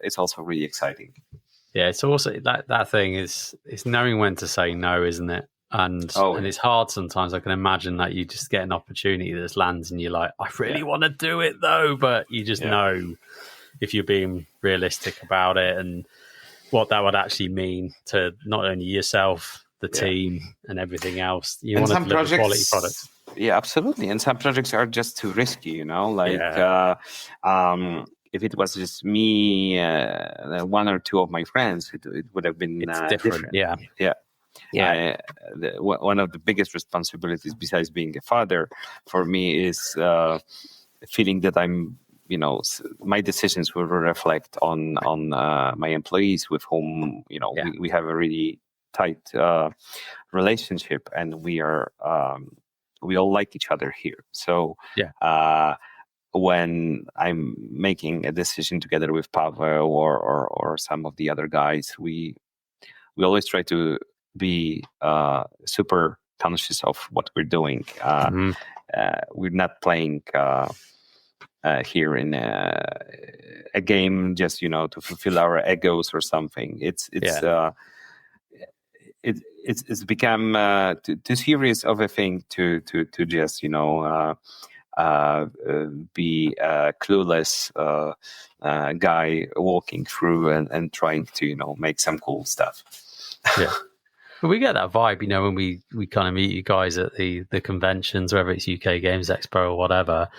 it's also really exciting. Yeah, it's also that thing is knowing when to say no, isn't it? And it's hard sometimes. I can imagine that you just get an opportunity that just lands and you're like, I really want to do it though, but you just know if you're being realistic about it and what that would actually mean to not only yourself, the team, and everything else. You want to deliver quality products. Yeah, absolutely. And some projects are just too risky, if it was just me, 1 or 2 of my friends, it would have been different. Yeah. One of the biggest responsibilities, besides being a father, for me is feeling that I'm, my decisions will reflect on my employees with whom, we have a really tight relationship, and we are we all like each other here. So when I'm making a decision together with Pavel or some of the other guys, we always try to be super conscious of what we're doing. We're not playing here in a game just to fulfill our egos or something. It's become too serious of a thing to just be a clueless guy walking through and trying to make some cool stuff. Yeah. But we get that vibe, when we kind of meet you guys at the conventions, whether it's UK Games Expo or whatever.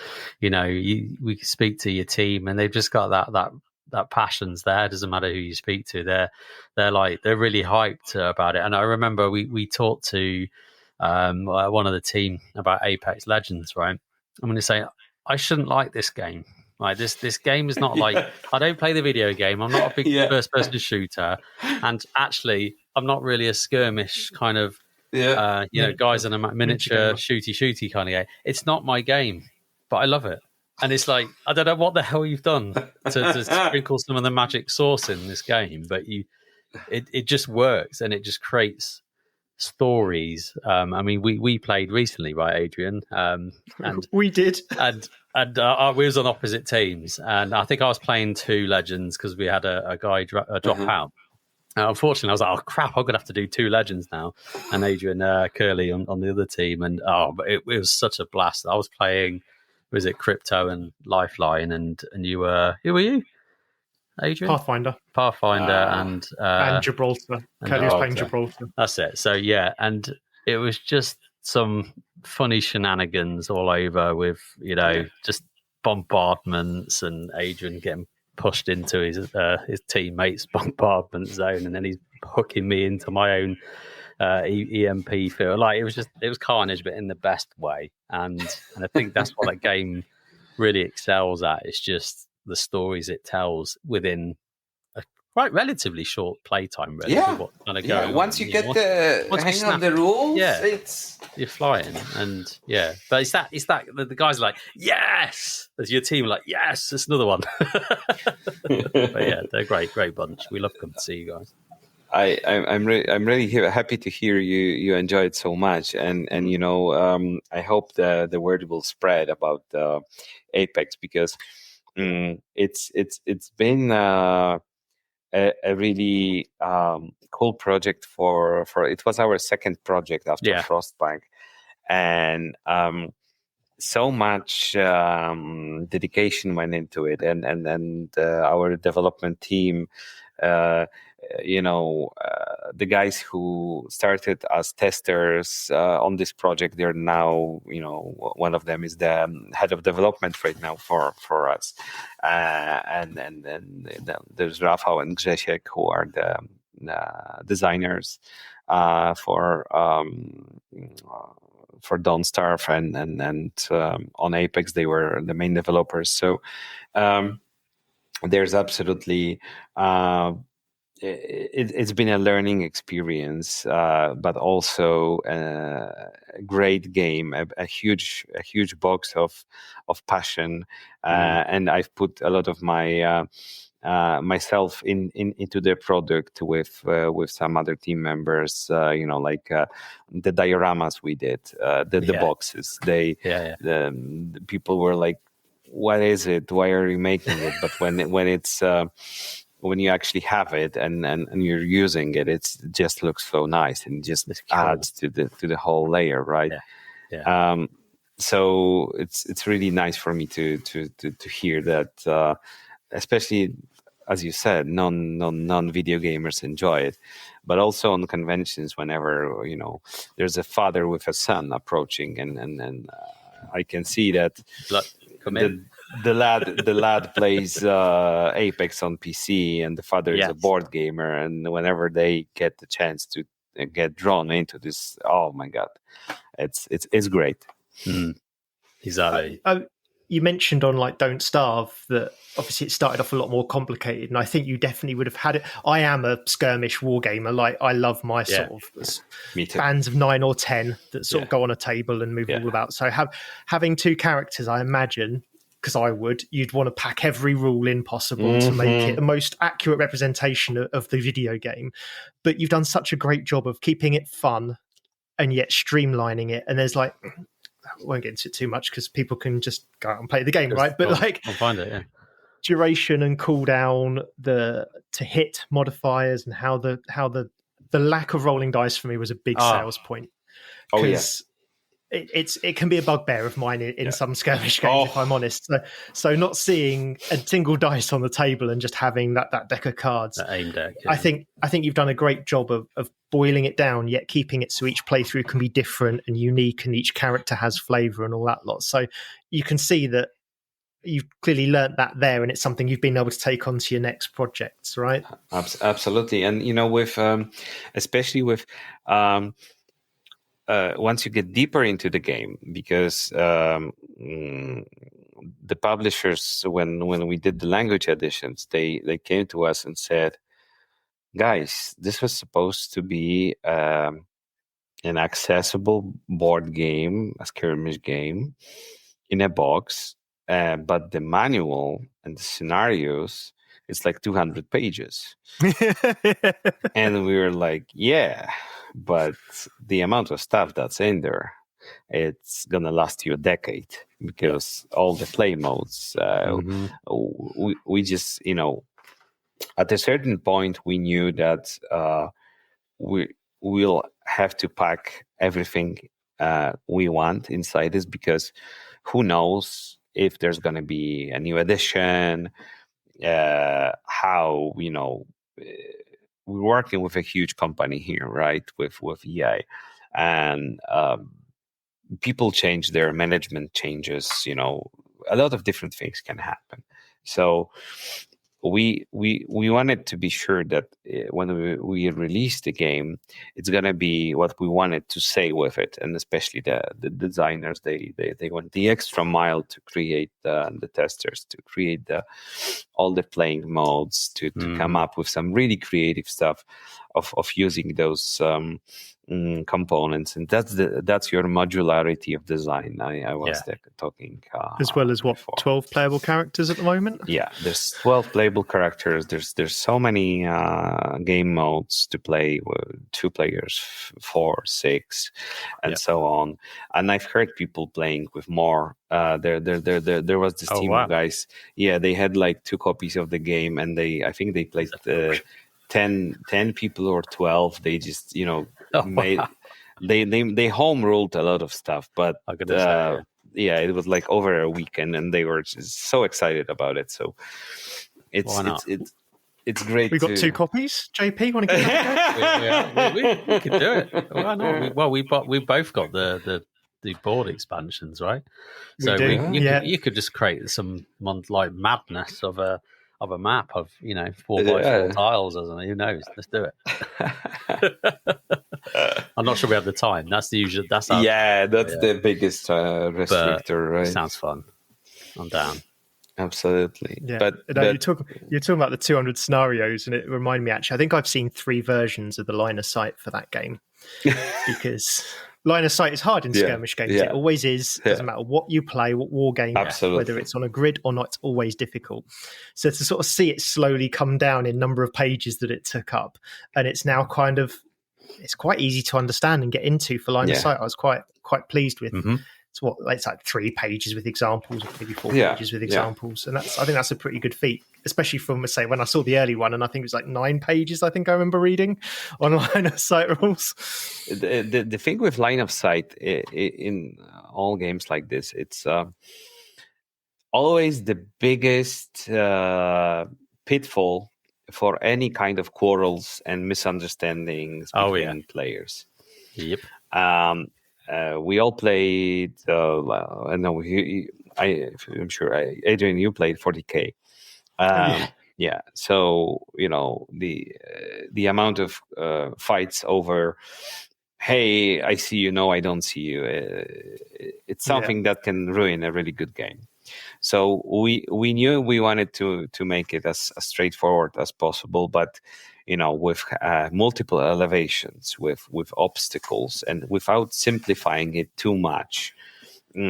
We speak to your team, and they've just got that passion's there. It doesn't matter who you speak to. They're really hyped about it. And I remember we talked to one of the team about Apex Legends, right? I'm going to say I shouldn't like this game. Like this game is not like I don't play the video game. I'm not a big first-person shooter, and actually, I'm not really a skirmish kind of guys in a miniature shooty kind of game. It's not my game, but I love it. And it's like I don't know what the hell you've done to sprinkle some of the magic sauce in this game, but it just works, and it just creates stories. We played recently, right, Adrian? And we did, and we was on opposite teams, and I think I was playing 2 legends because we had a guy drop out. Unfortunately, I was like, "Oh crap! I'm gonna have to do 2 legends now." And Adrian Curley on the other team, and but it was such a blast. I was playing, was it Crypto and Lifeline, and you were who were you? Adrian? Pathfinder, and Gibraltar. Kelly was playing Gibraltar. That's it. So yeah, and it was just some funny shenanigans all over with just bombardments, and Adrian getting pushed into his teammate's bombardment zone, and then he's hooking me into my own EMP field. Like it was carnage, but in the best way. And I think that's what that game really excels at. It's just the stories it tells within a quite relatively short playtime. Really, what's going to go. Once you get the hang of the rules, you're flying. And but it's that the guys are like, yes, as your team are like, yes, it's another one. But yeah, they're a great bunch. We love coming to see you guys. I'm really happy to hear you enjoy it so much, and I hope the word will spread about Apex, because it's been a really cool project for it was our second project after Frostpunk, and so much dedication went into it, and our development team, the guys who started as testers on this project, they're now, one of them is the head of development right now for us, and then there's Rafał and Grzesiek, who are the designers for Don't Starve, and on Apex they were the main developers. So there's absolutely it's been a learning experience, but also a great game, a huge box of passion, and I've put a lot of my myself into the product with some other team members, like the dioramas we did, the boxes. The people were like, "What is it? Why are you making it?" But when it's when you actually have it and you're using it, it just looks so nice and just adds to the whole layer, right? Yeah. So it's really nice for me to hear that, especially as you said, non video gamers enjoy it, but also on conventions, whenever there's a father with a son approaching, and I can see that the lad plays Apex on PC, and the father is a board gamer, and whenever they get the chance to get drawn into this, oh my god, it's great. Exactly. You mentioned on like Don't Starve that obviously it started off a lot more complicated, and I think you definitely would have had it. I am a skirmish wargamer. Like, I love my sort of bands of 9 or 10 that sort of go on a table and move all about. So having two characters, I imagine, because you'd want to pack every rule in possible to make it the most accurate representation of the video game. But you've done such a great job of keeping it fun and yet streamlining it. And there's like, I won't get into it too much because people can just go out and play the game, right? But I'll find it, duration and cooldown, the to hit modifiers, and how the lack of rolling dice for me was a big sales point. Because it can be a bugbear of mine in some skirmish games, if I'm honest. So not seeing a single dice on the table and just having that deck of cards, that aim deck. I think you've done a great job of boiling it down, yet keeping it so each playthrough can be different and unique, and each character has flavour and all that lot. So you can see that you've clearly learnt that there, and it's something you've been able to take on to your next projects, right? Absolutely. And with especially with once you get deeper into the game, because the publishers, when we did the language editions, they came to us and said, guys, this was supposed to be an accessible board game, a skirmish game in a box, but the manual and the scenarios, it's like 200 pages. And we were like, but the amount of stuff that's in there, it's gonna last you a decade, because all the play modes, we just, at a certain point we knew that we'll have to pack everything we want inside this, because who knows if there's gonna be a new edition, how, we're working with a huge company here, right? With EA, and people change, their management changes. A lot of different things can happen. So we wanted to be sure that when we release the game, it's gonna be what we wanted to say with it, and especially the designers, they went the extra mile to create the testers, to create all the playing modes, to come up with some really creative stuff of using those components, and that's your modularity of design. I was talking as well as what before. 12 playable characters at the moment. There's 12 playable characters. There's so many game modes to play with 2 players, 4, 6, and so on. And I've heard people playing with more. There was this team of guys. They had like 2 copies of the game, and I think they played 10 people or 12. They just made they home ruled a lot of stuff, but it was like over a weekend, and they were just so excited about it. So it's great. We got 2 copies. JP, want to get that? we could do it. Why not? We both got the board expansions, right? So you could just create some like madness of a map of 4x4 tiles or something. Who knows? Let's do it. I'm not sure we have the time. That's the usual. That's the biggest restrictor. Right? Sounds fun. I'm down. Absolutely. Yeah. But you're talking about the 200 scenarios, and it reminded me, actually, I think I've seen 3 versions of the line of sight for that game, because line of sight is hard in skirmish games. It always is. Doesn't matter what you play, what war game, whether it's on a grid or not, it's always difficult. So to sort of see it slowly come down in number of pages that it took up, and it's now it's quite easy to understand and get into for line of sight. I was quite pleased with. Mm-hmm. It's like 3 pages with examples, or maybe 4 pages with examples, and I think that's a pretty good feat, especially from, say, when I saw the early one, and I think it was like 9 pages. I think I remember reading on line of sight rules. The thing with line of sight in all games like this, it's always the biggest pitfall for any kind of quarrels and misunderstandings between players. Yep. We all played. I'm sure, Adrian, you played 40K. So the amount of fights over, hey, I see you, no, I don't see you. It's something that can ruin a really good game. So we knew we wanted to make it as straightforward as possible, but with multiple elevations, with obstacles, and without simplifying it too much. We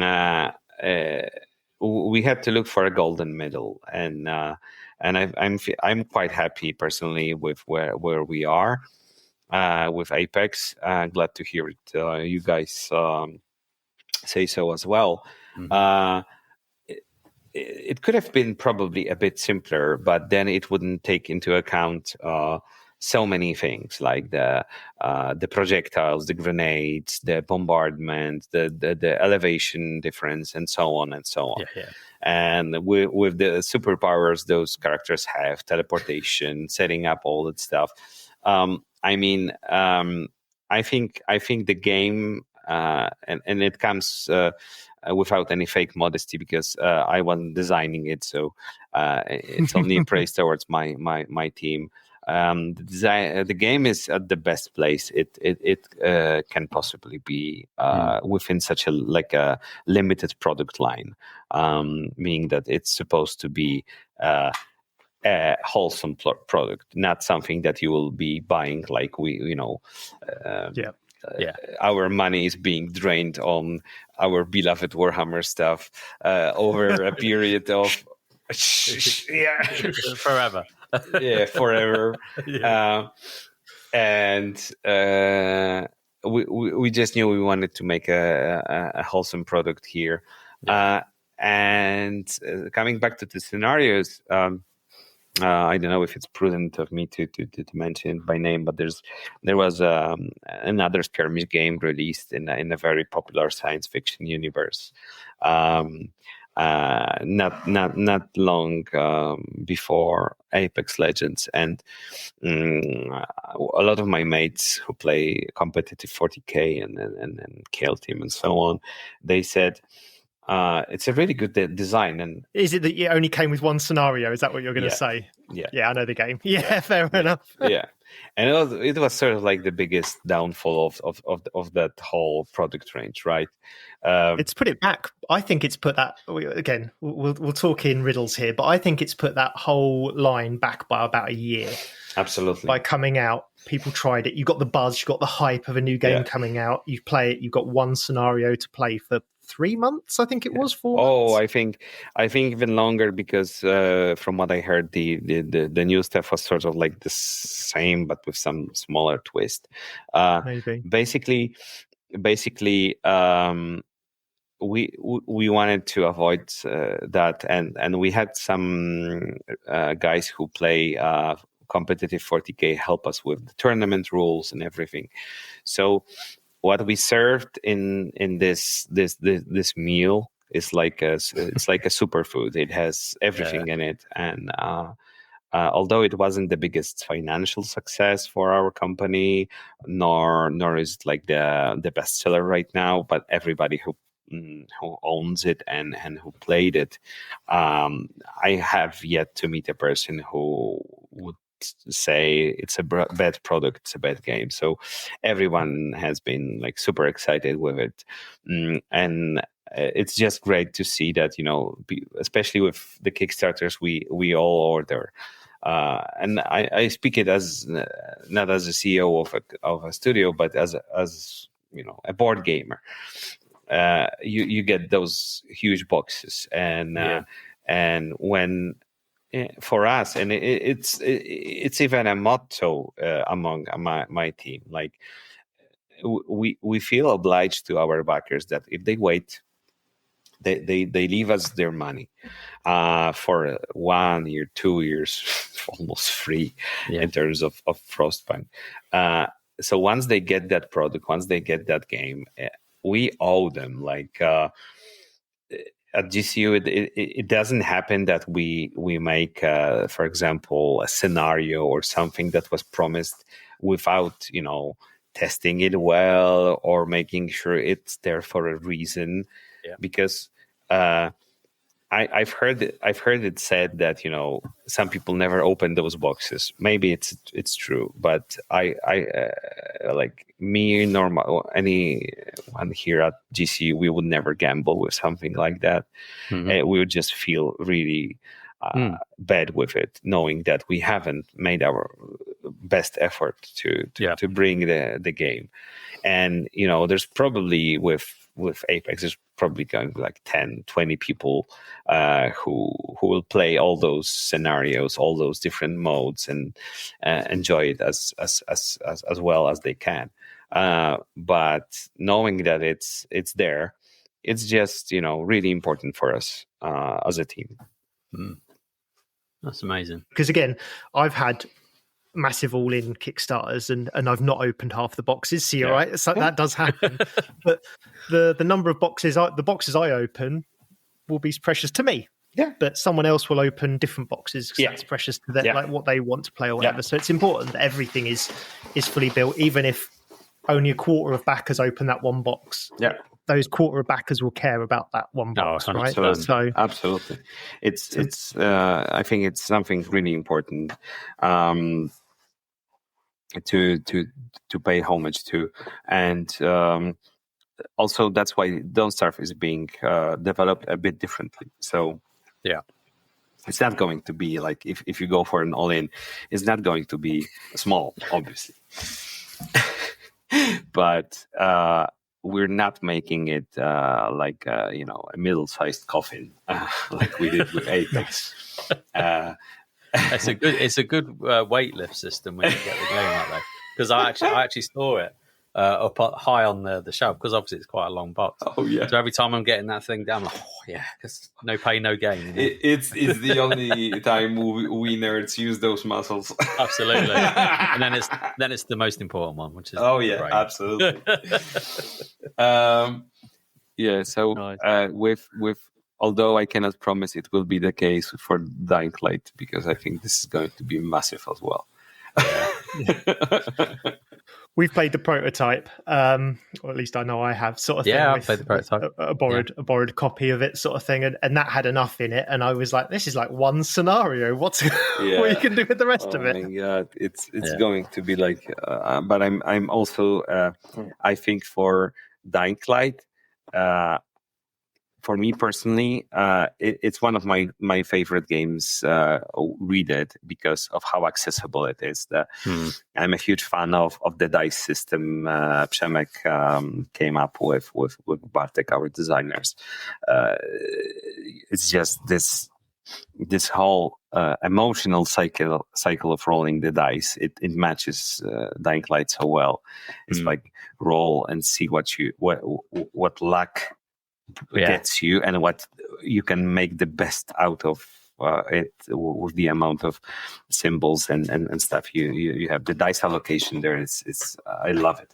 had to look for a golden middle, and I'm quite happy personally with where we are with Apex. Glad to hear it. You guys say so as well. Mm-hmm. It could have been probably a bit simpler, but then it wouldn't take into account so many things like the projectiles, the grenades, the bombardment, the elevation difference, and so on and so on. Yeah. And with the superpowers those characters have, teleportation, setting up all that stuff. I think the game, and it comes without any fake modesty, because I wasn't designing it, so it's only praise towards my team. The game is at the best place it can possibly be within such a limited product line, meaning that it's supposed to be a wholesome product, not something that you will be buying like our money is being drained on our beloved Warhammer stuff over a period of forever. Forever. And we just knew we wanted to make a wholesome product here. And coming back to the scenarios, I don't know if it's prudent of me to mention it by name, but there was another skirmish game released in a very popular science fiction universe. Not long before Apex Legends, and a lot of my mates who play competitive 40K and Kill Team and so on, they said it's a really good design. And is it that it only came with one scenario? Is that what you're going to say? Yeah, I know the game. Yeah, fair enough. Yeah, and it was sort of like the biggest downfall of that whole product range, right? It's put it back. I think it's put that, again, we'll talk in riddles here, but I think it's put that whole line back by about a year. Absolutely. By coming out, people tried it. You got the buzz, you got the hype of a new game coming out. You play it, you've got one scenario to play for 3 months, I think it was. 4 months. Oh, I think even longer, because from what I heard, the new stuff was sort of like the same, but with some smaller twist. Maybe. Basically, we wanted to avoid that, and we had some guys who play competitive 40K help us with the tournament rules and everything. So what we served in this meal is like it's like a superfood. It has everything in it, and although it wasn't the biggest financial success for our company, nor is it like the bestseller right now, but everybody who owns it and who played it, I have yet to meet a person who would say it's a bad product, it's a bad game. So everyone has been like super excited with it, and it's just great to see that, especially with the Kickstarters we all order. And I speak it as not as a CEO of a studio, but as a board gamer. You get those huge boxes, and when for us, and it's even a motto among my team. Like we feel obliged to our backers that if they wait, they leave us their money for 1 year, 2 years, almost free in terms of Frostpunk. So once they get that product, once they get that game, we owe them. Like at GCU, it doesn't happen that we make, for example, a scenario or something that was promised without, testing it well or making sure it's there for a reason. Yeah. Because I've heard it said that some people never open those boxes. Maybe it's true, but I like me, normal anyone here at GC, we would never gamble with something like that. Mm-hmm. We would just feel really bad with it, knowing that we haven't made our best effort to bring the game. And there's probably with Apex, there's probably going to be like 10, 20 people who will play all those scenarios, all those different modes, and enjoy it as well as they can. But knowing that it's there, it's just really important for us as a team. That's amazing. Because again, I've had massive all-in Kickstarters and I've not opened half the boxes. So you're right, so that does happen. But the number of boxes, the boxes I open will be precious to me. Yeah. But someone else will open different boxes because that's precious to them, like what they want to play or whatever. Yeah. So it's important that everything is fully built, even if only a quarter of backers open that one box. Yeah. Those quarter of backers will care about that one box, right? So absolutely, it's. I think it's something really important to pay homage to, and also that's why Don't Starve is being developed a bit differently. So it's not going to be like if you go for an all-in, it's not going to be small, obviously, but. We're not making it like a middle-sized coffin like we did with Apex. It's a good weight lift system when you get the game out there, because I actually store it up high on the shelf, because obviously it's quite a long box. Oh yeah. So every time I'm getting that thing down, I'm like, because no pain, no gain. It's the only time we nerds use those muscles. Absolutely. And then it's the most important one, which is great. Absolutely. So nice. With although I cannot promise it will be the case for Dying Light, because I think this is going to be massive as well. We've played the prototype, or at least I know I have, sort of thing. Yeah, I've played the prototype. A borrowed copy of it, sort of thing, and that had enough in it, and I was like, this is like one scenario. What you can do with the rest of it? My God, it's going to be like. But I'm also I think for Dying Light, for me personally, it's one of my favorite games. Read it because of how accessible it is. I'm a huge fan of the dice system Przemek came up with Bartek, our designers. It's just this whole emotional cycle of rolling the dice. It matches Dying Light so well. It's like roll and see what luck gets you, and what you can make the best out of it with the amount of symbols and stuff you have. The dice allocation there is I love it.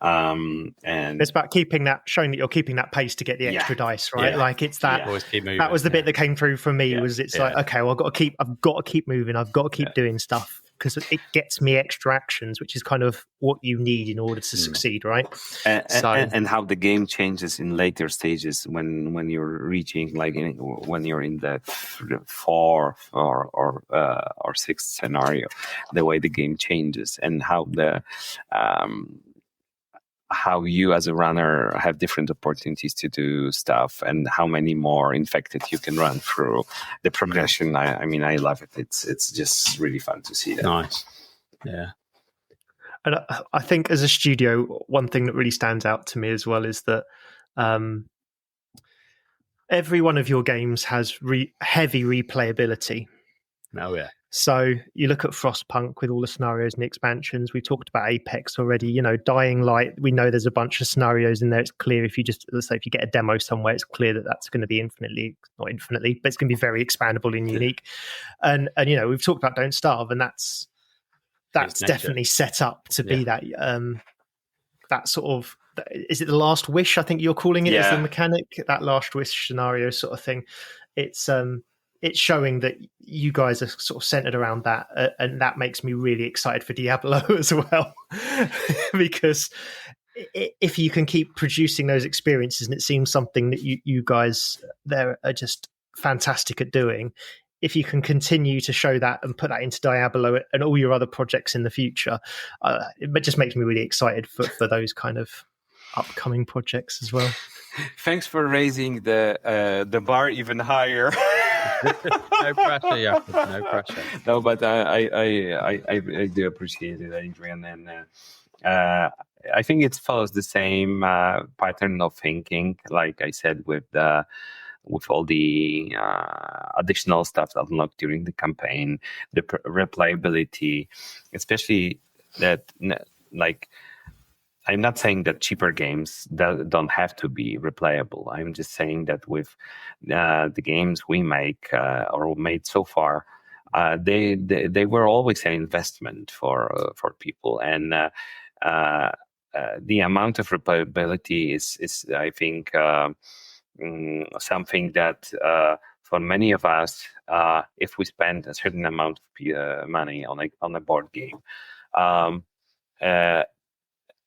And it's about showing that you're keeping that pace to get the extra dice, right? Yeah. Like it's that. Always keep moving. That was the bit that came through for me. Was it's like, okay, well, I've got to keep moving. I've got to keep doing stuff because it gets me extra actions, which is kind of what you need in order to succeed, right? And how the game changes in later stages when you're reaching when you're in the fourth or sixth scenario, the way the game changes and how how you as a runner have different opportunities to do stuff and how many more infected you can run through the progression. I mean, I love it. It's just really fun to see that. Nice. Yeah. And I think as a studio, one thing that really stands out to me as well is that every one of your games has heavy replayability. Oh, yeah. So you look at Frostpunk with all the scenarios and the expansions. We talked about Apex already. You know, Dying Light, we know there's a bunch of scenarios in there. It's clear if you let's say if you get a demo somewhere, it's clear that that's going to be not infinitely, but it's going to be very expandable and unique. And you know, we've talked about Don't Starve, and that's definitely set up to be that sort of, is it the Last Wish? I think you're calling it as the mechanic, that Last Wish scenario sort of thing. It's showing that you guys are sort of centered around that, and that makes me really excited for Diablo as well, because if you can keep producing those experiences, and it seems something that you guys there are just fantastic at doing, if you can continue to show that and put that into Diablo and all your other projects in the future, it just makes me really excited for those kind of upcoming projects as well. Thanks for raising the bar even higher. No pressure, Jakub. No pressure. No, but I do appreciate it, Adrian, and I think it follows the same pattern of thinking. Like I said, with all the additional stuff unlocked during the campaign, the replayability, especially that like. I'm not saying that cheaper games don't have to be replayable. I'm just saying that with the games we make or made so far, they were always an investment for people, and the amount of replayability is I think something that for many of us, if we spend a certain amount of money on a board game.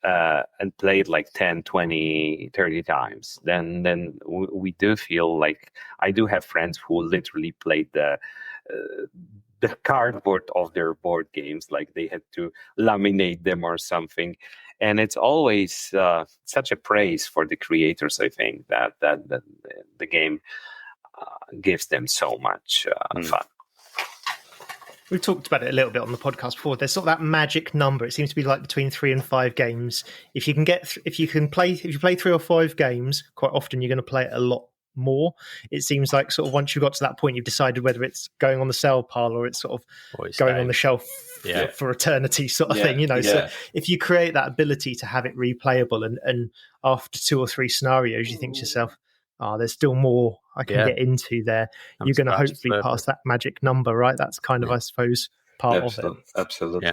And played like 10, 20, 30 times, then we do feel like I do have friends who literally played the cardboard of their board games, like they had to laminate them or something. And it's always such a praise for the creators, I think, that the game gives them so much fun. We've talked about it a little bit on the podcast before. There's sort of that magic number. It seems to be like between 3 and 5 games. If you play 3 or 5 games, quite often you're going to play it a lot more. It seems like sort of once you got to that point, you've decided whether it's going on the sale pile or it's sort of going on the shelf for eternity sort of thing. You know, so if you create that ability to have it replayable, and after 2 or 3 scenarios, you think to yourself, there's still more I can get into there. You're going to hopefully pass that magic number, right? That's kind of, I suppose, part of it. Absolutely. Yeah.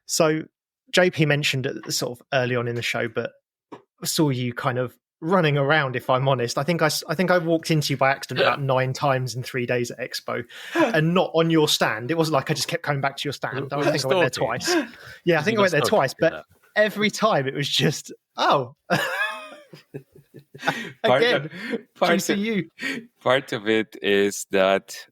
So JP mentioned it sort of early on in the show, but I saw you kind of running around, if I'm honest. I think I walked into you by accident about 9 times in 3 days at Expo, and not on your stand. It wasn't like I just kept coming back to your stand. I think I went there twice. Yeah, I think I went there twice, but every time it was just, Part of it is that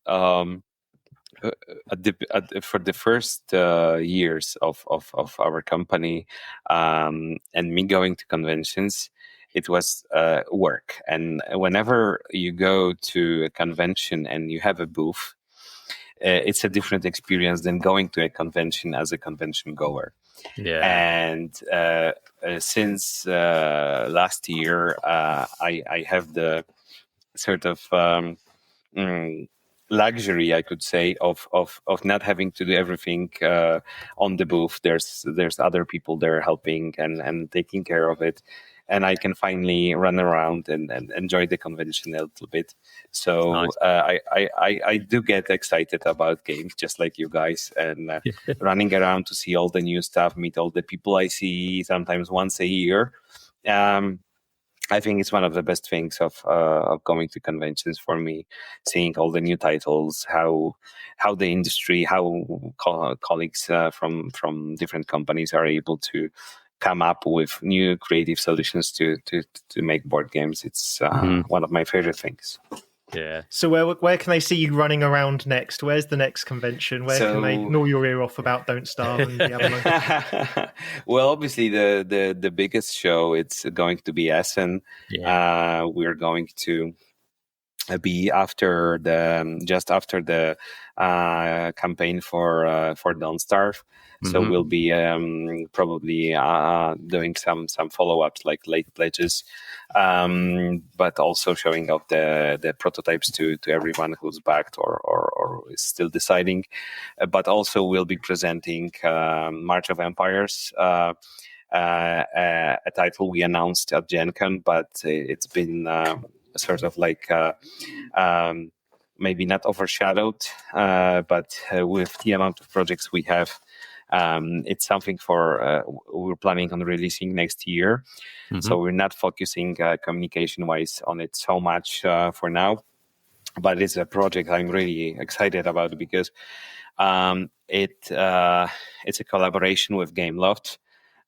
for the first years of our company and me going to conventions, it was work. And whenever you go to a convention and you have a booth, it's a different experience than going to a convention as a convention goer. Yeah. And since last year, I have the sort of luxury, I could say, of not having to do everything on the booth. There's other people there helping and taking care of it. and I can finally run around and enjoy the convention a little bit. So Nice. I do get excited about games, just like you guys, and running around to see all the new stuff, meet all the people I see sometimes once a year. I think it's one of the best things of going to conventions for me, seeing all the new titles, how the industry, how colleagues from different companies are able to come up with new creative solutions to make board games. It's one of my favorite things. Yeah. So where can they see you running around next? Where's the next convention? Where can they gnaw your ear off about Don't Starve and Diablo? Well, obviously the biggest show, it's going to be Essen. Yeah. We're going to be just after the campaign for Don't Starve. So we'll be probably doing some follow-ups like late pledges, but also showing off the prototypes to everyone who's backed or is still deciding. But also we'll be presenting March of Empires, a title we announced at Gen Con, but it's been sort of like maybe not overshadowed, but with the amount of projects we have, it's something we're planning on releasing next year. So we're not focusing communication-wise on it so much for now, but it's a project I'm really excited about because it's a collaboration with Gameloft.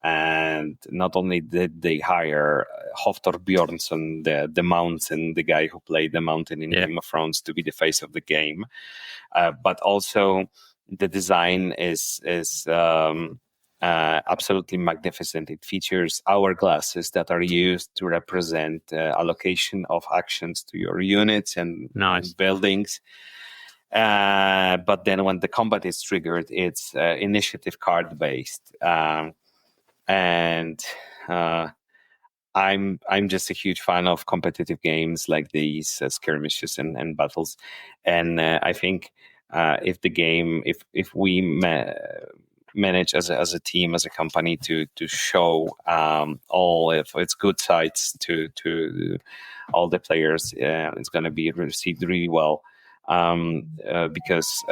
And not only did they hire Hoftor Bjornsson, the mountain, the guy who played the mountain in Game of Thrones, to be the face of the game, but also the design is absolutely magnificent. It features hourglasses that are used to represent allocation of actions to your units and buildings. But then when the combat is triggered, it's initiative card based. And I'm just a huge fan of competitive games like these, skirmishes and battles. And I think if we manage as a team, as a company, to show all of its good sides to all the players, it's going to be received really well. Because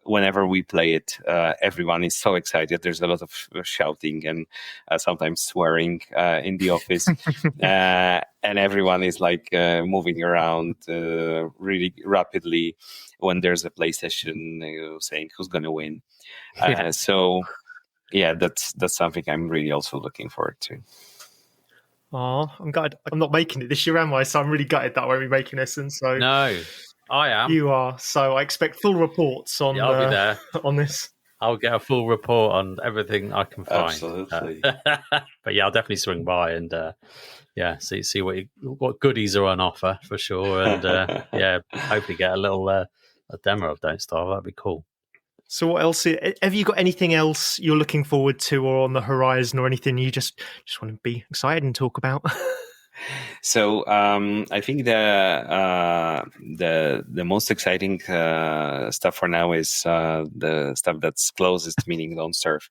whenever we play it, everyone is so excited. There's a lot of shouting and sometimes swearing in the office, and everyone is like moving around really rapidly when there's a play session, saying who's going to win. So, yeah, that's something I'm really also looking forward to. Oh, I'm gutted. I'm not making it this year, am I? So I'm really gutted that I won't be making Essen. So No. I am. You are. So I expect full reports on I'll be there. on this. I'll get a full report on everything I can find. Absolutely. But yeah, I'll definitely swing by and see what goodies are on offer for sure. And hopefully get a little a demo of Don't Starve. That'd be cool. So what else? Have you got anything else you're looking forward to or on the horizon, or anything you just want to be excited and talk about? So I think the most exciting stuff for now is the stuff that's closest, meaning Don't Starve,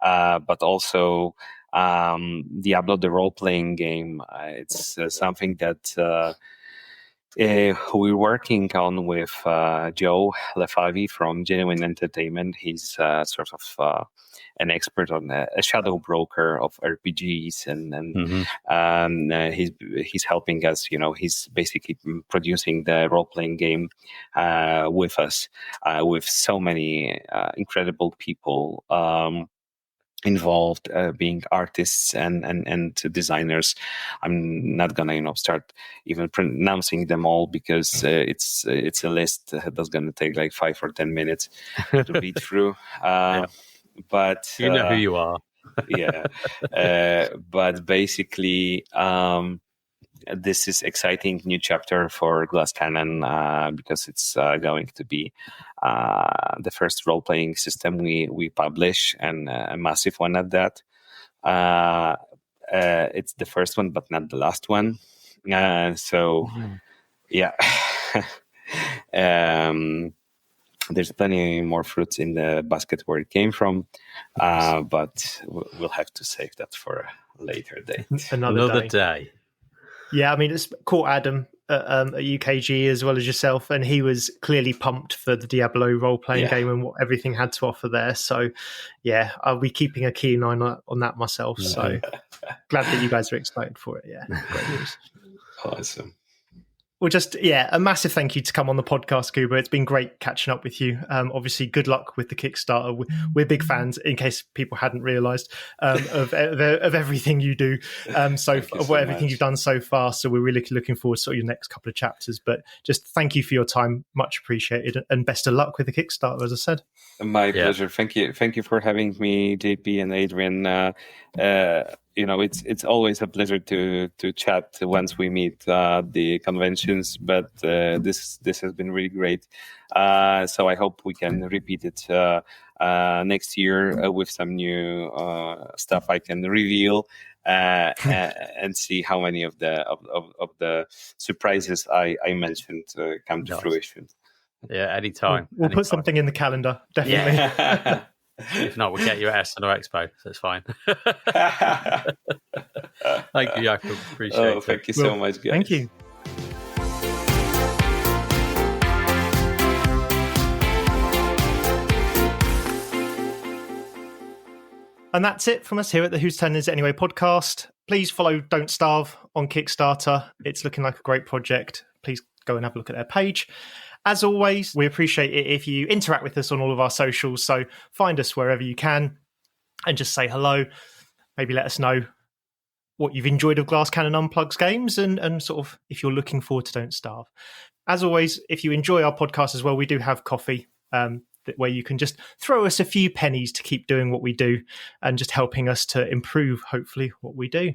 but also Diablo, the role-playing game. It's something that we're working on with Joe Lefavi from Genuine Entertainment. He's sort of an expert on a shadow broker of RPGs, and he's helping us. He's basically producing the role playing game with us, with so many incredible people involved, being artists and designers. I'm not gonna start even pronouncing them all because it's a list that's gonna take like 5 or 10 minutes to read through. But you know who you are. But basically this is exciting new chapter for Glass Cannon because it's going to be the first role-playing system we publish, and a massive one at that. It's the first one, but not the last one. There's plenty more fruits in the basket where it came from, but we'll have to save that for later date. Another day. Yeah, I mean, it's caught Adam at UKG as well as yourself, and he was clearly pumped for the Diablo role-playing game and what everything had to offer there. So, yeah, I'll be keeping a keen eye on that myself. So, glad that you guys are excited for it. Yeah, great news. Awesome. Well, just, a massive thank you to come on the podcast, Kuba. It's been great catching up with you. Obviously, good luck with the Kickstarter. We're big fans, in case people hadn't realised, of everything you do, everything you've done so far. So we're really looking forward to sort of your next couple of chapters. But just thank you for your time. Much appreciated. And best of luck with the Kickstarter, as I said. My pleasure. Thank you for having me, JP and Adrian. It's always a pleasure to chat once we meet the conventions, but this has been really great. So I hope we can repeat it next year with some new stuff I can reveal and see how many of the surprises I mentioned come to fruition. Yeah, anytime. We'll put something in the calendar, definitely. Yeah. If not, we'll get you at SNR Expo, so it's fine. Thank you, Jakub. Appreciate it. Thank you so much, guys. Thank you. And that's it from us here at the Whose Turn Is It Anyway podcast. Please follow Don't Starve on Kickstarter. It's looking like a great project. Please go and have a look at their page. As always, we appreciate it if you interact with us on all of our socials. So find us wherever you can and just say hello. Maybe let us know what you've enjoyed of Glass Cannon Unplugged games and sort of if you're looking forward to Don't Starve. As always, if you enjoy our podcast as well, we do have coffee where you can just throw us a few pennies to keep doing what we do and just helping us to improve, hopefully, what we do. And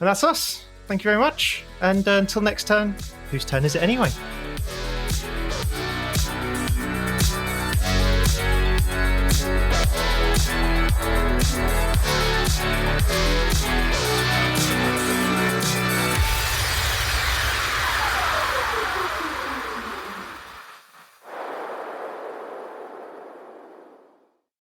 that's us. Thank you very much. And until next turn, whose turn is it anyway?